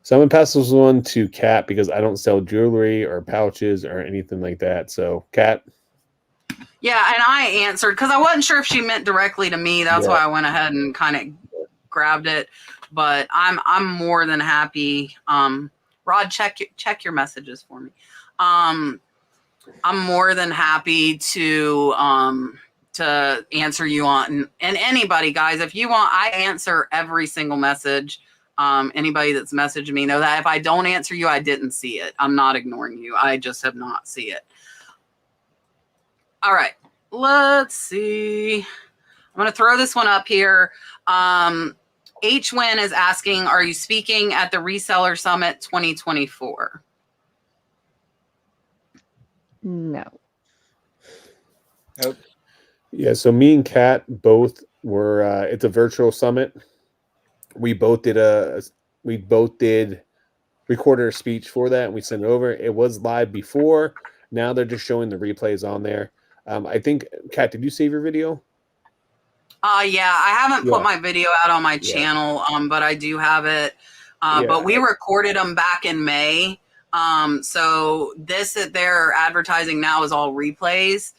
So I'm gonna pass this one to Kat because I don't sell jewelry or pouches or anything like that. So Kat. Yeah, and I answered because I wasn't sure if she meant directly to me. That's why I went ahead and kind of grabbed it. But I'm more than happy. Rod, check your messages for me. I'm more than happy to answer you on, and anybody, guys, if you want, I answer every single message. Anybody that's messaged me, know that if I don't answer you, I didn't see it. I'm not ignoring you. I just have not see it. All right, let's see. I'm going to throw this one up here. H-Win is asking, are you speaking at the Reseller Summit 2024? No. Nope. Yeah, so me and Kat both were. It's a virtual summit. We both did recorded a speech for that, and we sent it over. It was live before. Now they're just showing the replays on there. I think, Kat, did you save your video? Yeah, I haven't put my video out on my channel, but I do have it. But we recorded them back in May. So this that they're advertising now is all replays.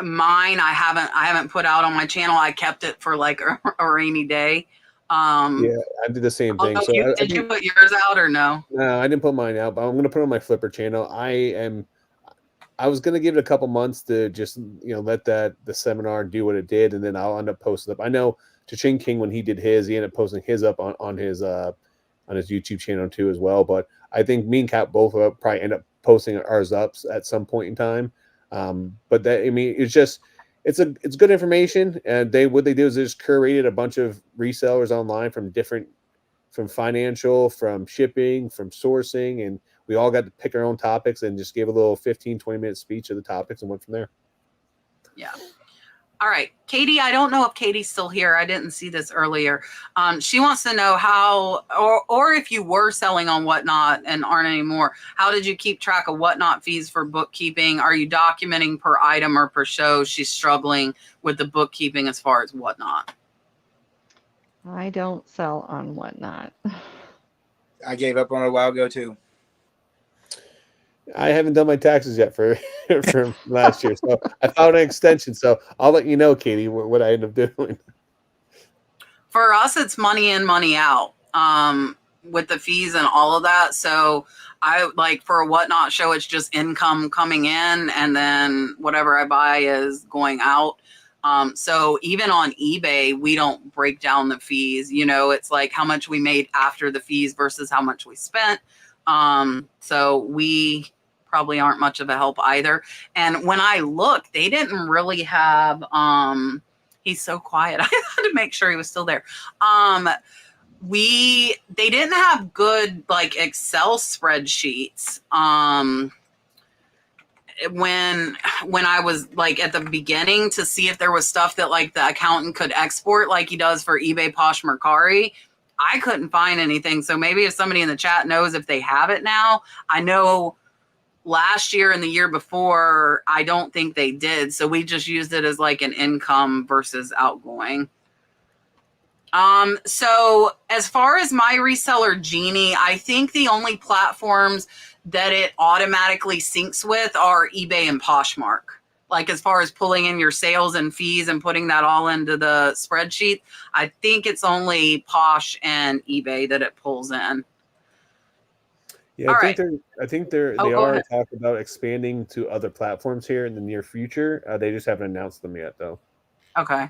Mine I haven't put out on my channel. I kept it for like a rainy day. Yeah, I did the same thing. So did you put yours out or no? No, I didn't put mine out, but I'm going to put it on my Flipper channel. I was going to give it a couple months to just, let the seminar do what it did, and then I'll end up posting up. I know Cha-Ching King, when he did his, he ended up posting his up on his YouTube channel too as well. But I think me and Kat both will probably end up posting ours up at some point in time. But it's good information. And what they do is they just curated a bunch of resellers online from financial, from shipping, from sourcing, and we all got to pick our own topics and just gave a little 15-20-minute speech of the topics and went from there. Yeah. All right, Katie, I don't know if Katie's still here. I didn't see this earlier. She wants to know how, or if you were selling on Whatnot and aren't anymore, how did you keep track of Whatnot fees for bookkeeping? Are you documenting per item or per show? She's struggling with the bookkeeping as far as Whatnot. I don't sell on Whatnot. I gave up on it a while ago too. I haven't done my taxes yet for last year, so I filed an extension. So I'll let you know, Katie, what I end up doing. For us, it's money in, money out, with the fees and all of that. So I like for a Whatnot show, it's just income coming in, and then whatever I buy is going out. So even on eBay, we don't break down the fees. It's like how much we made after the fees versus how much we spent. So we probably aren't much of a help either. And when I look, they didn't really have, he's so quiet. I had to make sure he was still there. They didn't have good like Excel spreadsheets. When I was like at the beginning to see if there was stuff that like the accountant could export like he does for eBay, Posh, Mercari. I couldn't find anything. So maybe if somebody in the chat knows if they have it now. I know last year and the year before, I don't think they did. So we just used it as like an income versus outgoing. So as far as my reseller Genie, I think the only platforms that it automatically syncs with are eBay and Poshmark. Like as far as pulling in your sales and fees and putting that all into the spreadsheet, I think it's only Posh and eBay that it pulls in. Yeah, All I think right. they Go are ahead. talking about expanding to other platforms here in the near future. They just haven't announced them yet, though. Okay.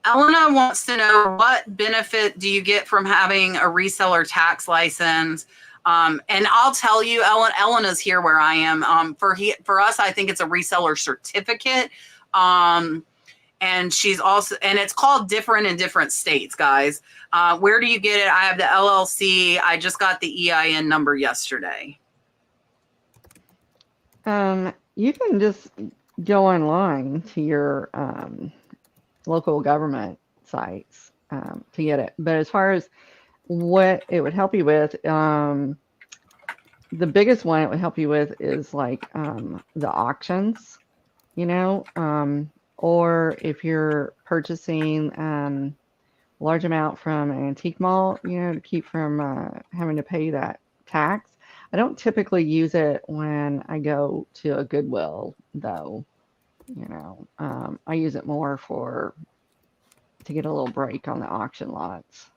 Elena wants to know, what benefit do you get from having a reseller tax license? And I'll tell you, Elena's here where I am. For us, I think it's a reseller certificate. And she's also, and it's called different in different states, guys. Where do you get it? I have the LLC. I just got the EIN number yesterday. You can just go online to your local government sites to get it. But as far as what it would help you with, the biggest one it would help you with is like the auctions, or if you're purchasing large amount from an antique mall, to keep from having to pay that tax. I don't typically use it when I go to a Goodwill, though. I use it more to get a little break on the auction lots.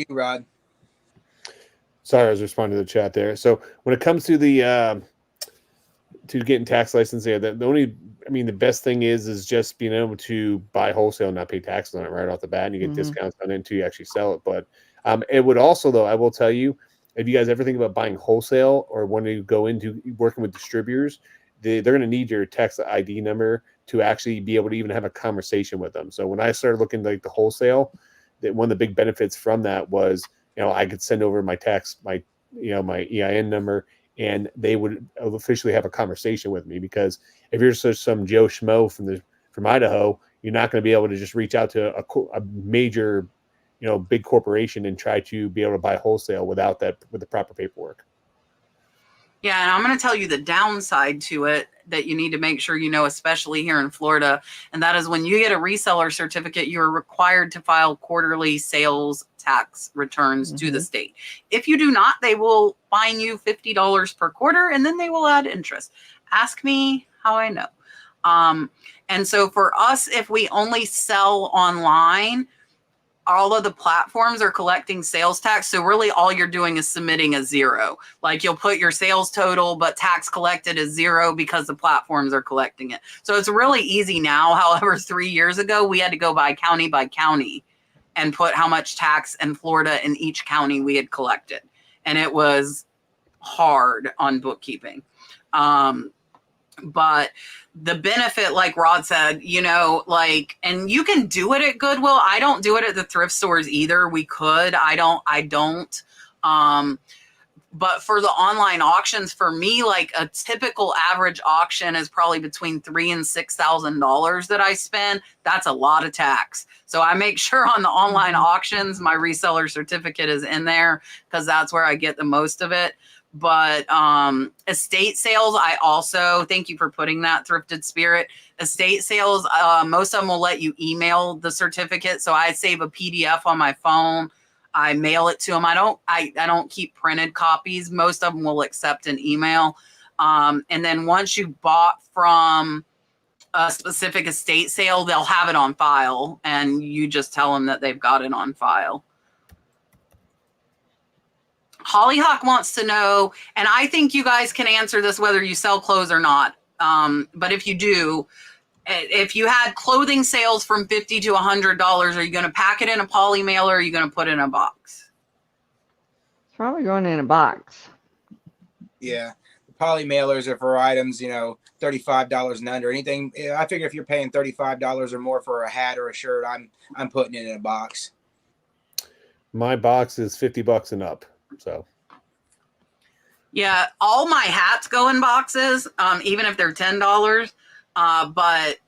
Rod. Sorry, I was responding to the chat there. So when it comes to the to getting tax license, the best thing is just being able to buy wholesale and not pay taxes on it right off the bat, and you get discounts on it until you actually sell it. But it would also, though, I will tell you, if you guys ever think about buying wholesale or when you go into working with distributors, they're going to need your tax ID number to actually be able to even have a conversation with them. So when I started looking like the wholesale, that one of the big benefits from that was, I could send over my EIN number, and they would officially have a conversation with me. Because if you're just some Joe Schmo from Idaho, you're not going to be able to just reach out to a major, big corporation and try to be able to buy wholesale with the proper paperwork. Yeah, and I'm going to tell you the downside to it that you need to make sure especially here in Florida, and that is when you get a reseller certificate, you're required to file quarterly sales tax returns to the state. If you do not, they will fine you $50 per quarter, and then they will add interest. Ask me how I know. And so for us, if we only sell online, all of the platforms are collecting sales tax. So really all you're doing is submitting a zero. Like you'll put your sales total, but tax collected is zero because the platforms are collecting it. So it's really easy now. However, 3 years ago, we had to go by county and put how much tax in Florida in each county we had collected. And it was hard on bookkeeping. But the benefit, like Rod said, and you can do it at Goodwill. I don't do it at the thrift stores either. We could. I don't. But for the online auctions, for me, like a typical average auction is probably between $3,000 and $6,000 that I spend. That's a lot of tax. So I make sure on the online auctions, my reseller certificate is in there because that's where I get the most of it. But estate sales, I also, thank you for putting that, Thrifted Spirit. Estate sales, most of them will let you email the certificate. So I save a PDF on my phone. I mail it to them. I don't keep printed copies. Most of them will accept an email. And then once you bought from a specific estate sale, they'll have it on file, and you just tell them that they've got it on file. Hollyhock wants to know, and I think you guys can answer this whether you sell clothes or not. But if you do, if you had clothing sales from $50 to $100, are you going to pack it in a poly mailer or are you going to put it in a box? It's probably going in a box. Yeah. The poly mailers are for items, $35 and under. Anything, I figure if you're paying $35 or more for a hat or a shirt, I'm putting it in a box. My box is $50 and up. So yeah, all my hats go in boxes, even if they're $10. But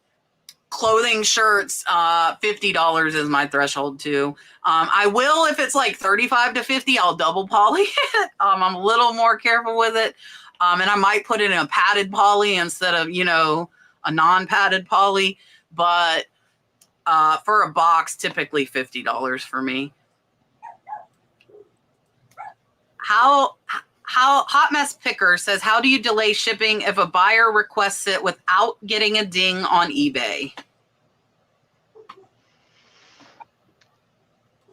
clothing, shirts, $50 is my threshold too. I will, if it's like 35 to 50, I'll double poly it. I'm a little more careful with it. And I might put it in a padded poly instead of, a non-padded poly. But for a box, typically $50 for me. How Hot Mess Picker says, how do you delay shipping if a buyer requests it without getting a ding on eBay?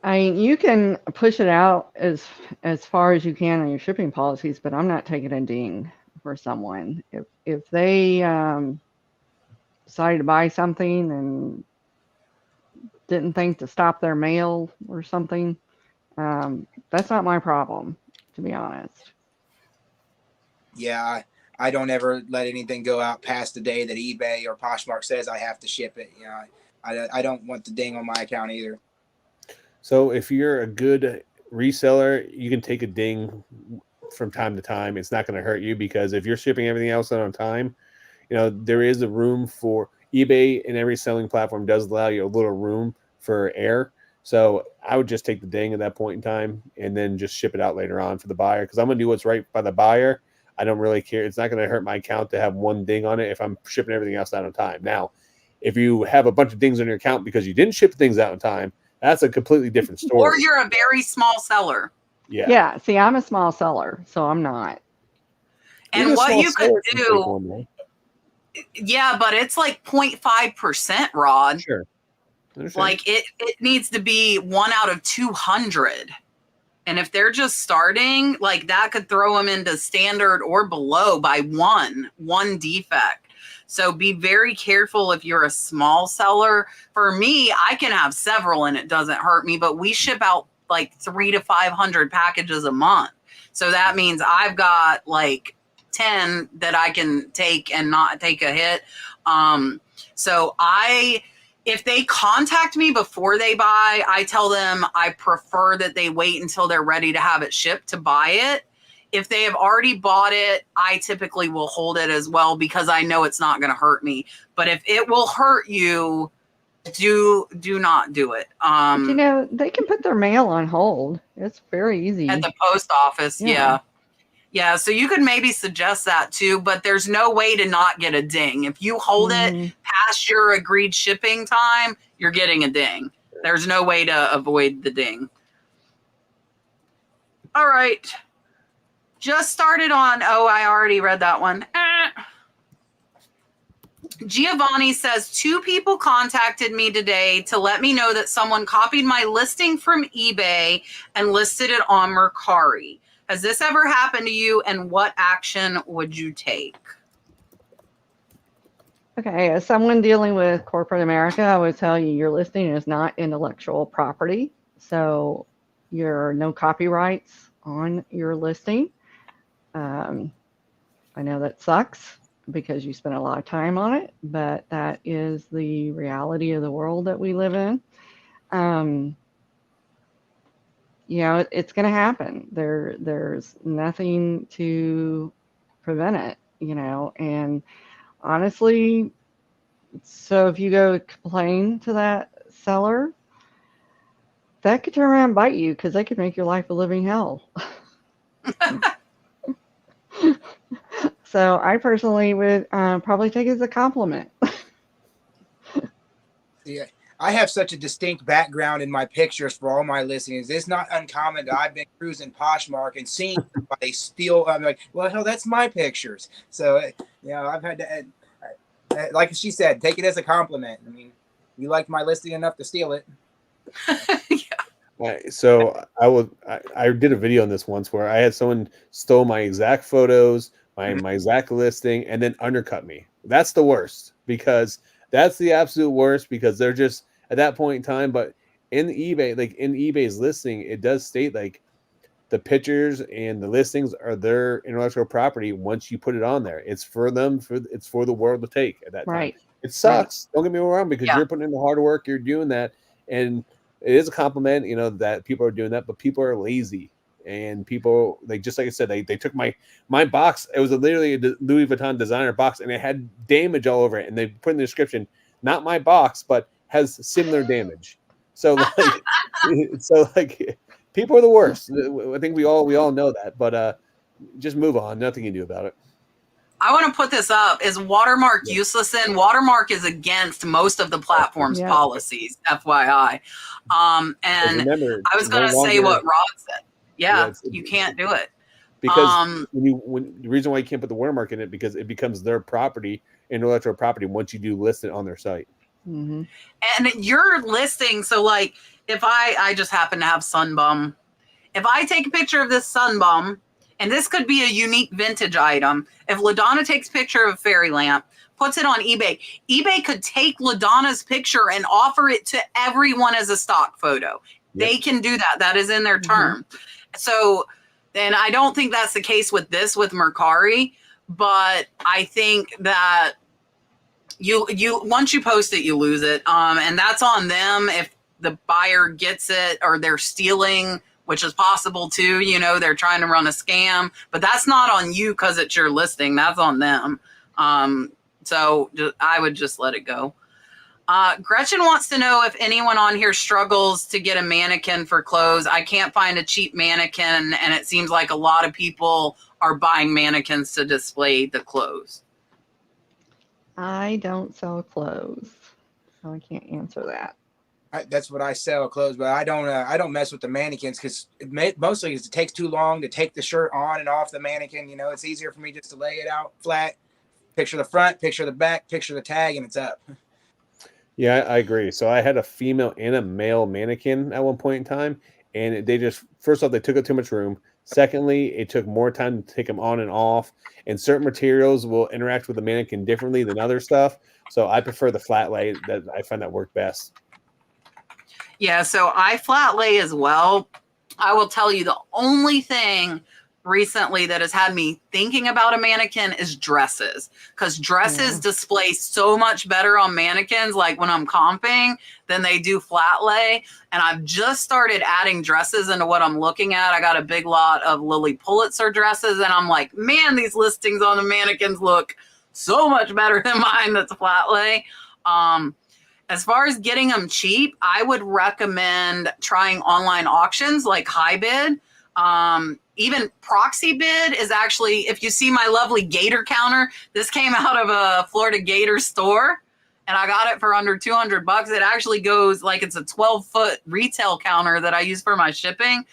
You can push it out as far as you can on your shipping policies, but I'm not taking a ding for someone. If they decided to buy something and didn't think to stop their mail or something, that's not my problem, to be honest. Yeah, I don't ever let anything go out past the day that eBay or Poshmark says I have to ship it. I don't want the ding on my account either. So if you're a good reseller, you can take a ding from time to time. It's not going to hurt you, because if you're shipping everything else on time, there is a room for eBay, and every selling platform does allow you a little room for error. So I would just take the ding at that point in time and then just ship it out later on for the buyer, because I'm going to do what's right by the buyer. I don't really care. It's not going to hurt my account to have one ding on it if I'm shipping everything else out on time. Now, if you have a bunch of dings on your account because you didn't ship things out on time, that's a completely different story. Or you're a very small seller. Yeah. See, I'm a small seller, so I'm not. And what you could do, yeah, but it's like 0.5%, Rod. Sure. Like it needs to be 1 out of 200. And if they're just starting, like that could throw them into standard or below by one defect. So be very careful if you're a small seller. For me, I can have several and it doesn't hurt me, but we ship out like 300 to 500 packages a month. So that means I've got like 10 that I can take and not take a hit. If they contact me before they buy, I tell them I prefer that they wait until they're ready to have it shipped to buy it. If they have already bought it, I typically will hold it as well, because I know it's not going to hurt me. But if it will hurt you, do not do it. But they can put their mail on hold. It's very easy. At the post office, yeah. Yeah, so you could maybe suggest that too, but there's no way to not get a ding. If you hold it past your agreed shipping time, you're getting a ding. There's no way to avoid the ding. All right. Just started on, I already read that one. Giovanni says, 2 people contacted me today to let me know that someone copied my listing from eBay and listed it on Mercari. Has this ever happened to you, and what action would you take? Okay, as someone dealing with corporate America, I would tell you your listing is not intellectual property. So you're no copyrights on your listing. I know that sucks because you spent a lot of time on it, but that is the reality of the world that we live in. It's going to happen. There's nothing to prevent it, and honestly, so if you go complain to that seller, that could turn around and bite you, because they could make your life a living hell. So I personally would probably take it as a compliment. Yeah, I have such a distinct background in my pictures for all my listings. It's not uncommon that I've been cruising Poshmark and seeing somebody steal. I'm like, well, hell, that's my pictures. So, I've had to, like she said, take it as a compliment. I mean, you liked my listing enough to steal it. So I did a video on this once where I had someone stole my exact photos, my exact listing, and then undercut me. That's the worst, because that's the absolute worst, because they're just at that point in time. But in eBay, like in eBay's listing, it does state like the pictures and the listings are their intellectual property. Once you put it on there, it's for them, it's for the world to take at that time. It sucks. Don't get me wrong, because you're putting in the hard work, you're doing that, and it is a compliment, that people are doing that, but people are lazy. And people, just like I said, they took my box. It was literally a Louis Vuitton designer box, and it had damage all over it. And they put in the description, not my box, but has similar damage. So like people are the worst. I think we all know that, but just move on. Nothing you can do about it. I want to put this up. Is Watermark useless? In Watermark is against most of the platform's policies, FYI. And remember, I was going to say what Rod said. Yeah, you can't do it. Because when the reason why you can't put the watermark in it, because it becomes their property, intellectual property, once you do list it on their site. Mm-hmm. And you're listing, so like if I just happen to have Sunbum, if I take a picture of this Sunbum, and this could be a unique vintage item, if LaDonna takes a picture of a fairy lamp, puts it on eBay, eBay could take LaDonna's picture and offer it to everyone as a stock photo. Yep. They can do that. That is in their term. So, and I don't think that's the case with Mercari, but I think that you once you post it, you lose it. And that's on them if the buyer gets it or they're stealing, which is possible too. You know, they're trying to run a scam, but that's not on you because it's your listing. That's on them. So I would just let it go. Gretchen wants to know if anyone on here struggles to get a mannequin for clothes. I can't find a cheap mannequin, and it seems like a lot of people are buying mannequins to display the clothes. I don't sell clothes, so I can't answer that. That's what I sell, clothes, but I don't mess with the mannequins because mostly it takes too long to take the shirt on and off the mannequin. You know, it's easier for me just to lay it out flat, picture the front, picture the back, picture the tag, and it's up. Yeah, I agree. So I had a female and a male mannequin at one point in time, and they just, first off, they took up too much room. Secondly, it took more time to take them on and off, and certain materials will interact with the mannequin differently than other stuff. So I prefer the flat lay. That I find that worked best. Yeah, so I flat lay as well. I will tell you the only thing recently that has had me thinking about a mannequin is dresses, because dresses display so much better on mannequins, like when I'm comping, than they do flat lay. And I've just started adding dresses into what I'm looking at. I got a big lot of Lily Pulitzer dresses, and I'm like, man, these listings on the mannequins look so much better than mine that's flat lay. As far as getting them cheap, I would recommend trying online auctions like HiBid. Even Proxy Bid is actually, if you see my lovely gator counter, this came out of a Florida Gator store, and I got it for under $200. It actually goes like it's a 12-foot retail counter that I use for my shipping.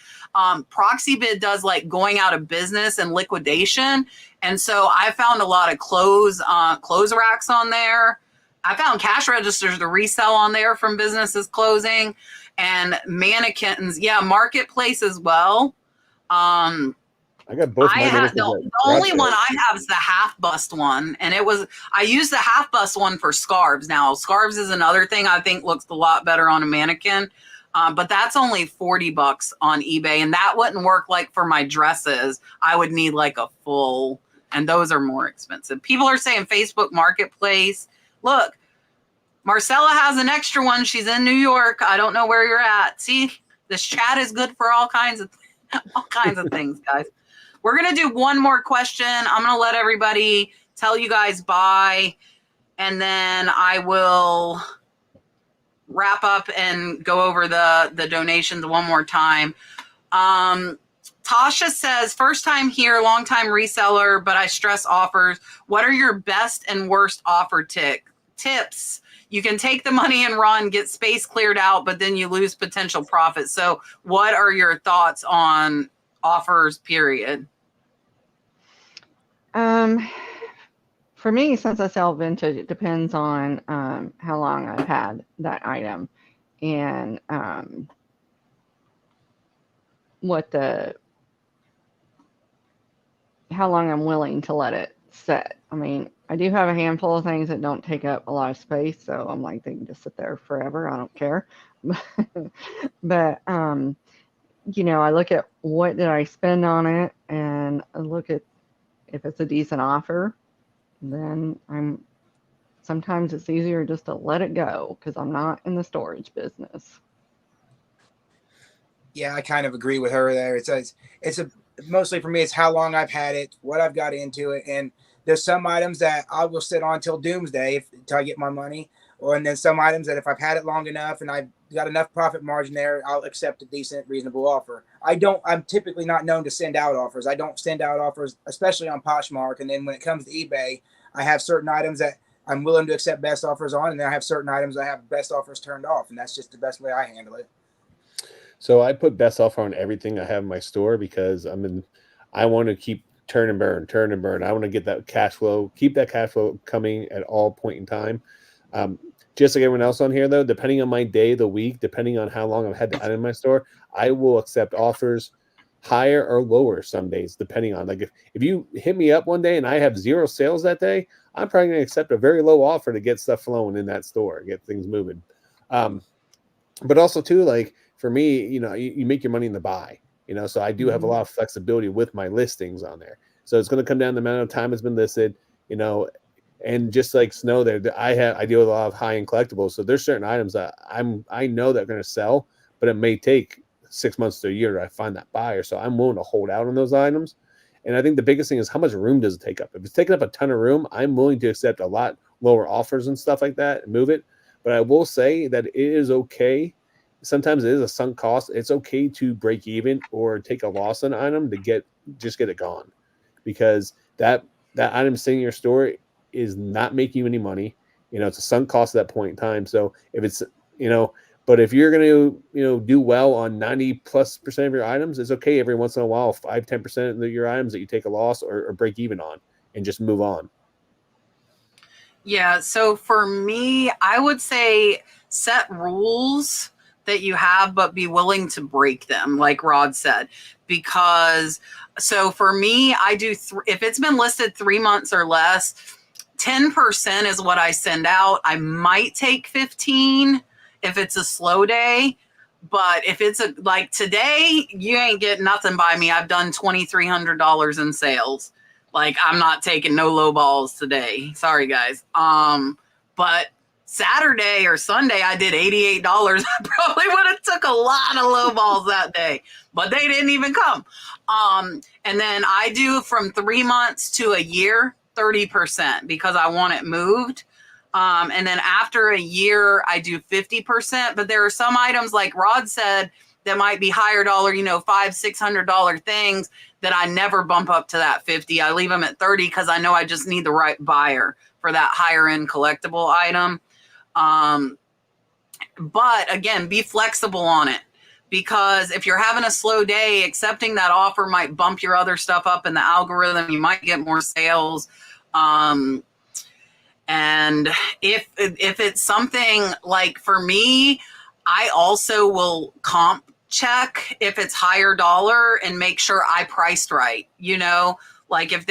Proxy Bid does like going out of business and liquidation. And so I found a lot of clothes racks on there. I found cash registers to resell on there from businesses closing, and mannequins. Yeah, Marketplace as well. I got both. The only one I have is the half bust one, and I use the half bust one for scarves. Now, scarves is another thing I think looks a lot better on a mannequin, but that's only $40 on eBay, and that wouldn't work like for my dresses. I would need like a full, and those are more expensive. People are saying Facebook Marketplace. Look, Marcella has an extra one. She's in New York. I don't know where you're at. See, this chat is good for all kinds of things, guys. We're going to do one more question. I'm going to let everybody tell you guys bye, and then I will wrap up and go over the donations one more time. Tasha says, first time here, long time reseller, but I stress offers. What are your best and worst offer tips? You can take the money and run, get space cleared out, but then you lose potential profit. So what are your thoughts on offers, period? For me, since I sell vintage, it depends on how long I've had that item and how long I'm willing to let it sit. I mean, I do have a handful of things that don't take up a lot of space, so I'm like, they can just sit there forever. I don't care. But you know, I look at what did I spend on it, and I look at if it's a decent offer, then sometimes it's easier just to let it go because I'm not in the storage business. Yeah, I kind of agree with her there. It's mostly for me, it's how long I've had it, what I've got into it, and there's some items that I will sit on till doomsday until I get my money. and then some items that if I've had it long enough and I've got enough profit margin there, I'll accept a decent, reasonable offer. I'm typically not known to send out offers. I don't send out offers, especially on Poshmark. And then when it comes to eBay, I have certain items that I'm willing to accept best offers on, and then I have certain items I have best offers turned off, and that's just the best way I handle it. So I put best offer on everything I have in my store because I want to keep turn and burn. I want to get that cash flow, keep that cash flow coming at all point in time. Just like everyone else on here, though, depending on my day, the week, depending on how long I've had the item in my store, I will accept offers higher or lower some days, depending on, like, if you hit me up one day and I have 0 sales that day, I'm probably going to accept a very low offer to get stuff flowing in that store, get things moving. But also too, like for me, you make your money in the buy, so I do have a lot of flexibility with my listings on there. So it's going to come down to the amount of time it's been listed, and just like Snow there, I deal with a lot of high-end collectibles. So there's certain items that I know that are going to sell, but it may take 6 months to a year to find that buyer. So I'm willing to hold out on those items. And I think the biggest thing is how much room does it take up? If it's taking up a ton of room, I'm willing to accept a lot lower offers and stuff like that and move it. But I will say that it is okay. Sometimes it is a sunk cost. It's okay to break even or take a loss on an item to get it gone, because that item sitting in your store is not making you any money. It's a sunk cost at that point in time. So if it's, but if you're going to, do well on 90+% of your items, it's okay every once in a while, 5-10% of your items that you take a loss or break even on and just move on. Yeah. So for me, I would say set rules that you have, but be willing to break them, like Rod said, because so for me, I do, if it's been listed 3 months or less, 10% is what I send out. I might take 15 if it's a slow day, but if it's like today, you ain't getting nothing by me. I've done $2,300 in sales. Like, I'm not taking no low balls today. Sorry, guys. But Saturday or Sunday, I did $88. I probably would have took a lot of low balls that day, but they didn't even come. And then I do from 3 months to a year, 30%, because I want it moved. And then after a year, I do 50%. But there are some items, like Rod said, that might be higher dollar, $500-$600 things that I never bump up to that 50. I leave them at 30 because I know I just need the right buyer for that higher end collectible item. But again, be flexible on it, because if you're having a slow day, accepting that offer might bump your other stuff up in the algorithm. You might get more sales. And if it's something like, for me, I also will comp check if it's higher dollar and make sure I priced right. Like if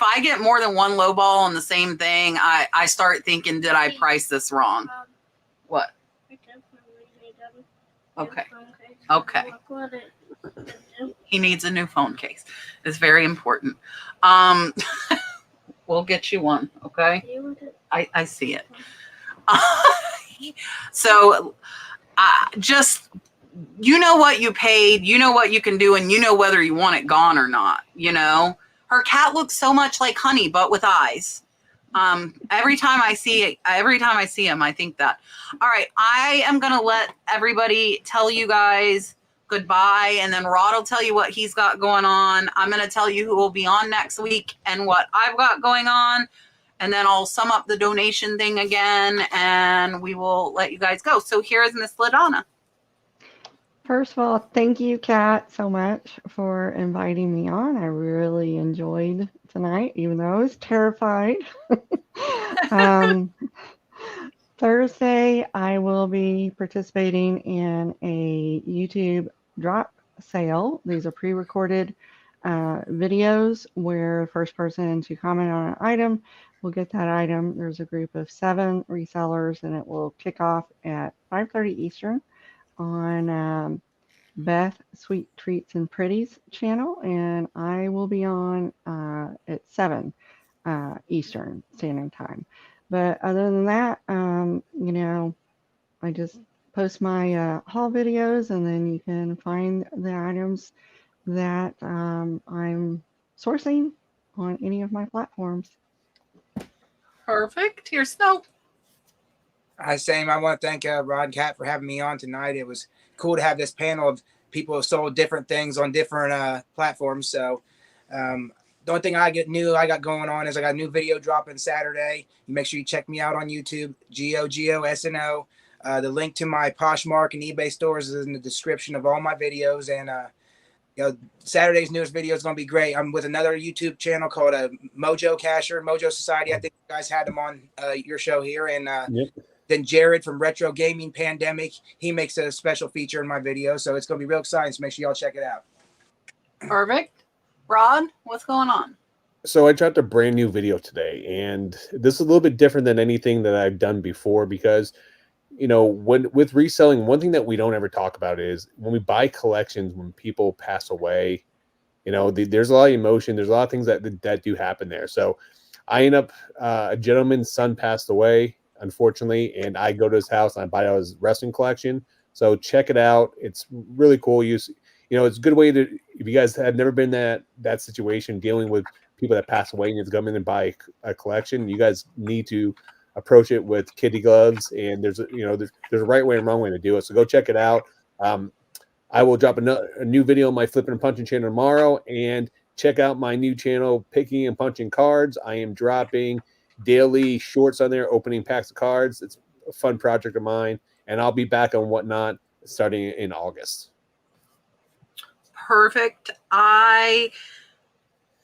I get more than one low ball on the same thing, I start thinking, did I price this wrong? What? Okay. Okay. He needs a new phone case. It's very important. We'll get you one. Okay. I see it. So just, what you paid, what you can do, and whether you want it gone or not. Her cat looks so much like Honey, but with eyes. Every time I see him, I think that. All right, I am gonna let everybody tell you guys goodbye, and then Rod will tell you what he's got going on. I'm gonna tell you who will be on next week and what I've got going on, and then I'll sum up the donation thing again, and we will let you guys go. So here is Miss LaDonna. First of all, thank you, Kat, so much for inviting me on. I really enjoyed tonight, even though I was terrified. Thursday, I will be participating in a YouTube drop sale. These are pre-recorded videos where the first person to comment on an item will get that item. There's a group of 7 resellers, and it will kick off at 5:30 Eastern on Beth Sweet Treats and Pretties channel, and I will be on at 7 Eastern Standard Time. But other than that, I just post my haul videos, and then you can find the items that I'm sourcing on any of my platforms. Perfect. Here's Snow. Same. I want to thank Rod and Kat for having me on tonight. It was cool to have this panel of people who sold different things on different platforms. So the only thing I got going on is I got a new video dropping Saturday. You make sure you check me out on YouTube, GOGOSNO. The link to my Poshmark and eBay stores is in the description of all my videos. And Saturday's newest video is going to be great. I'm with another YouTube channel called Mojo Casher, Mojo Society. I think you guys had them on your show here. And Yep. then Jared from Retro Gaming Pandemic, he makes a special feature in my video. So it's going to be real exciting. So make sure y'all check it out. Perfect. Rod, what's going on? So I dropped a brand new video today, and this is a little bit different than anything that I've done before because, with reselling, one thing that we don't ever talk about is when we buy collections, when people pass away, there's a lot of emotion. There's a lot of things that do happen there. So I end up, a gentleman's son passed away, unfortunately, and I go to his house and I buy out his wrestling collection. So check it out. It's really cool. It's a good way to, if you guys have never been in that situation dealing with people that pass away and you have to come in and buy a collection, you guys need to approach it with kitty gloves, and there's a right way and wrong way to do it. So go check it out. I will drop a new video on my flipping and punching channel tomorrow, and check out my new channel, Picking and Punching Cards. I am dropping daily shorts on there, opening packs of cards. It's a fun project of mine, and I'll be back on Whatnot starting in August. Perfect. I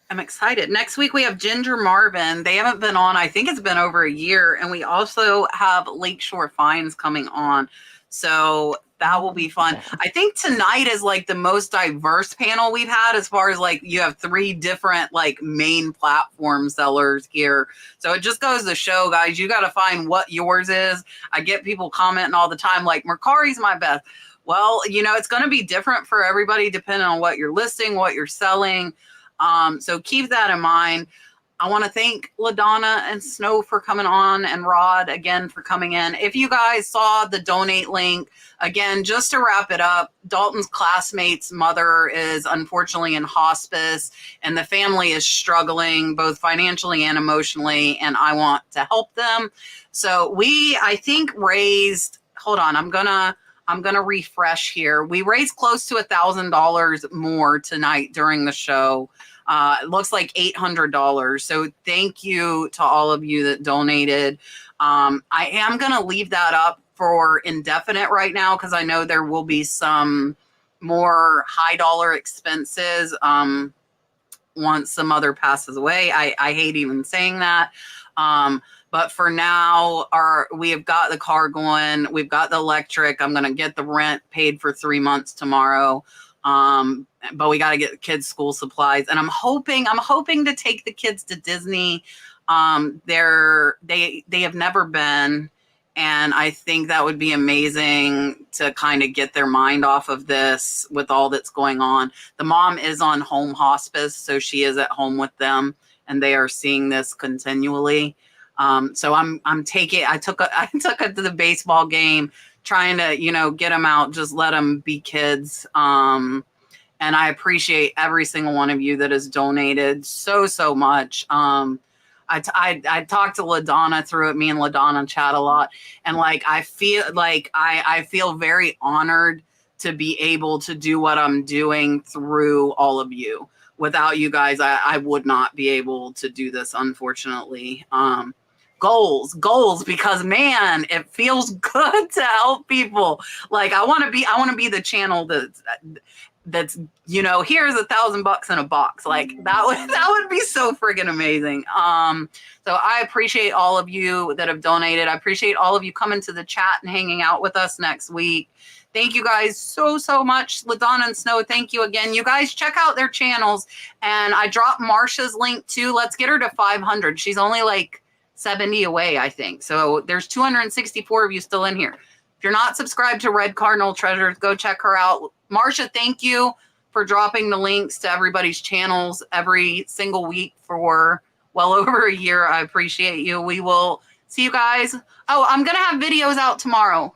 am excited. Next week we have Ginger Marvin. They haven't been on, I think it's been over a year. And we also have Lakeshore Finds coming on. So that will be fun. I think tonight is like the most diverse panel we've had, as far as like you have 3 different like main platform sellers here. So it just goes to show, guys, you got to find what yours is. I get people commenting all the time like, Mercari's my best. Well, it's going to be different for everybody depending on what you're listing, what you're selling. So keep that in mind. I want to thank LaDonna and Snow for coming on, and Rod again for coming in. If you guys saw the donate link, again, just to wrap it up, Dalton's classmate's mother is unfortunately in hospice, and the family is struggling both financially and emotionally, and I want to help them. So I think raised, hold on, I'm gonna refresh here. We raised close to $1,000 more tonight during the show. It looks like $800. So thank you to all of you that donated. I am going to leave that up for indefinite right now, because I know there will be some more high dollar expenses once the mother passes away. I hate even saying that. But for now, we have got the car going. We've got the electric. I'm going to get the rent paid for 3 months tomorrow. But we got to get kids school supplies, and I'm hoping to take the kids to Disney. They have never been, and I think that would be amazing to kind of get their mind off of this with all that's going on. The mom is on home hospice, so she is at home with them, and they are seeing this continually. So I took her to the baseball game, trying to, get them out, just let them be kids. And I appreciate every single one of you that has donated so much. I talked to LaDonna through it. Me and LaDonna chat a lot. And I feel very honored to be able to do what I'm doing through all of you. Without you guys, I would not be able to do this, unfortunately. Goals, because man, it feels good to help people. I want to be the channel that's here's $1,000 in a box. That would be so friggin' amazing. So I appreciate all of you that have donated. I appreciate all of you coming to the chat and hanging out with us next week. Thank you guys so much. LaDonna and Snow, thank you again. You guys check out their channels, and I dropped Marsha's link too. Let's get her to 500. She's only 70 away, I think. So there's 264 of you still in here. If you're not subscribed to Red Cardinal Treasures, go check her out. Marsha, thank you for dropping the links to everybody's channels every single week for well over a year. I appreciate you. We will see you guys. Oh, I'm going to have videos out tomorrow.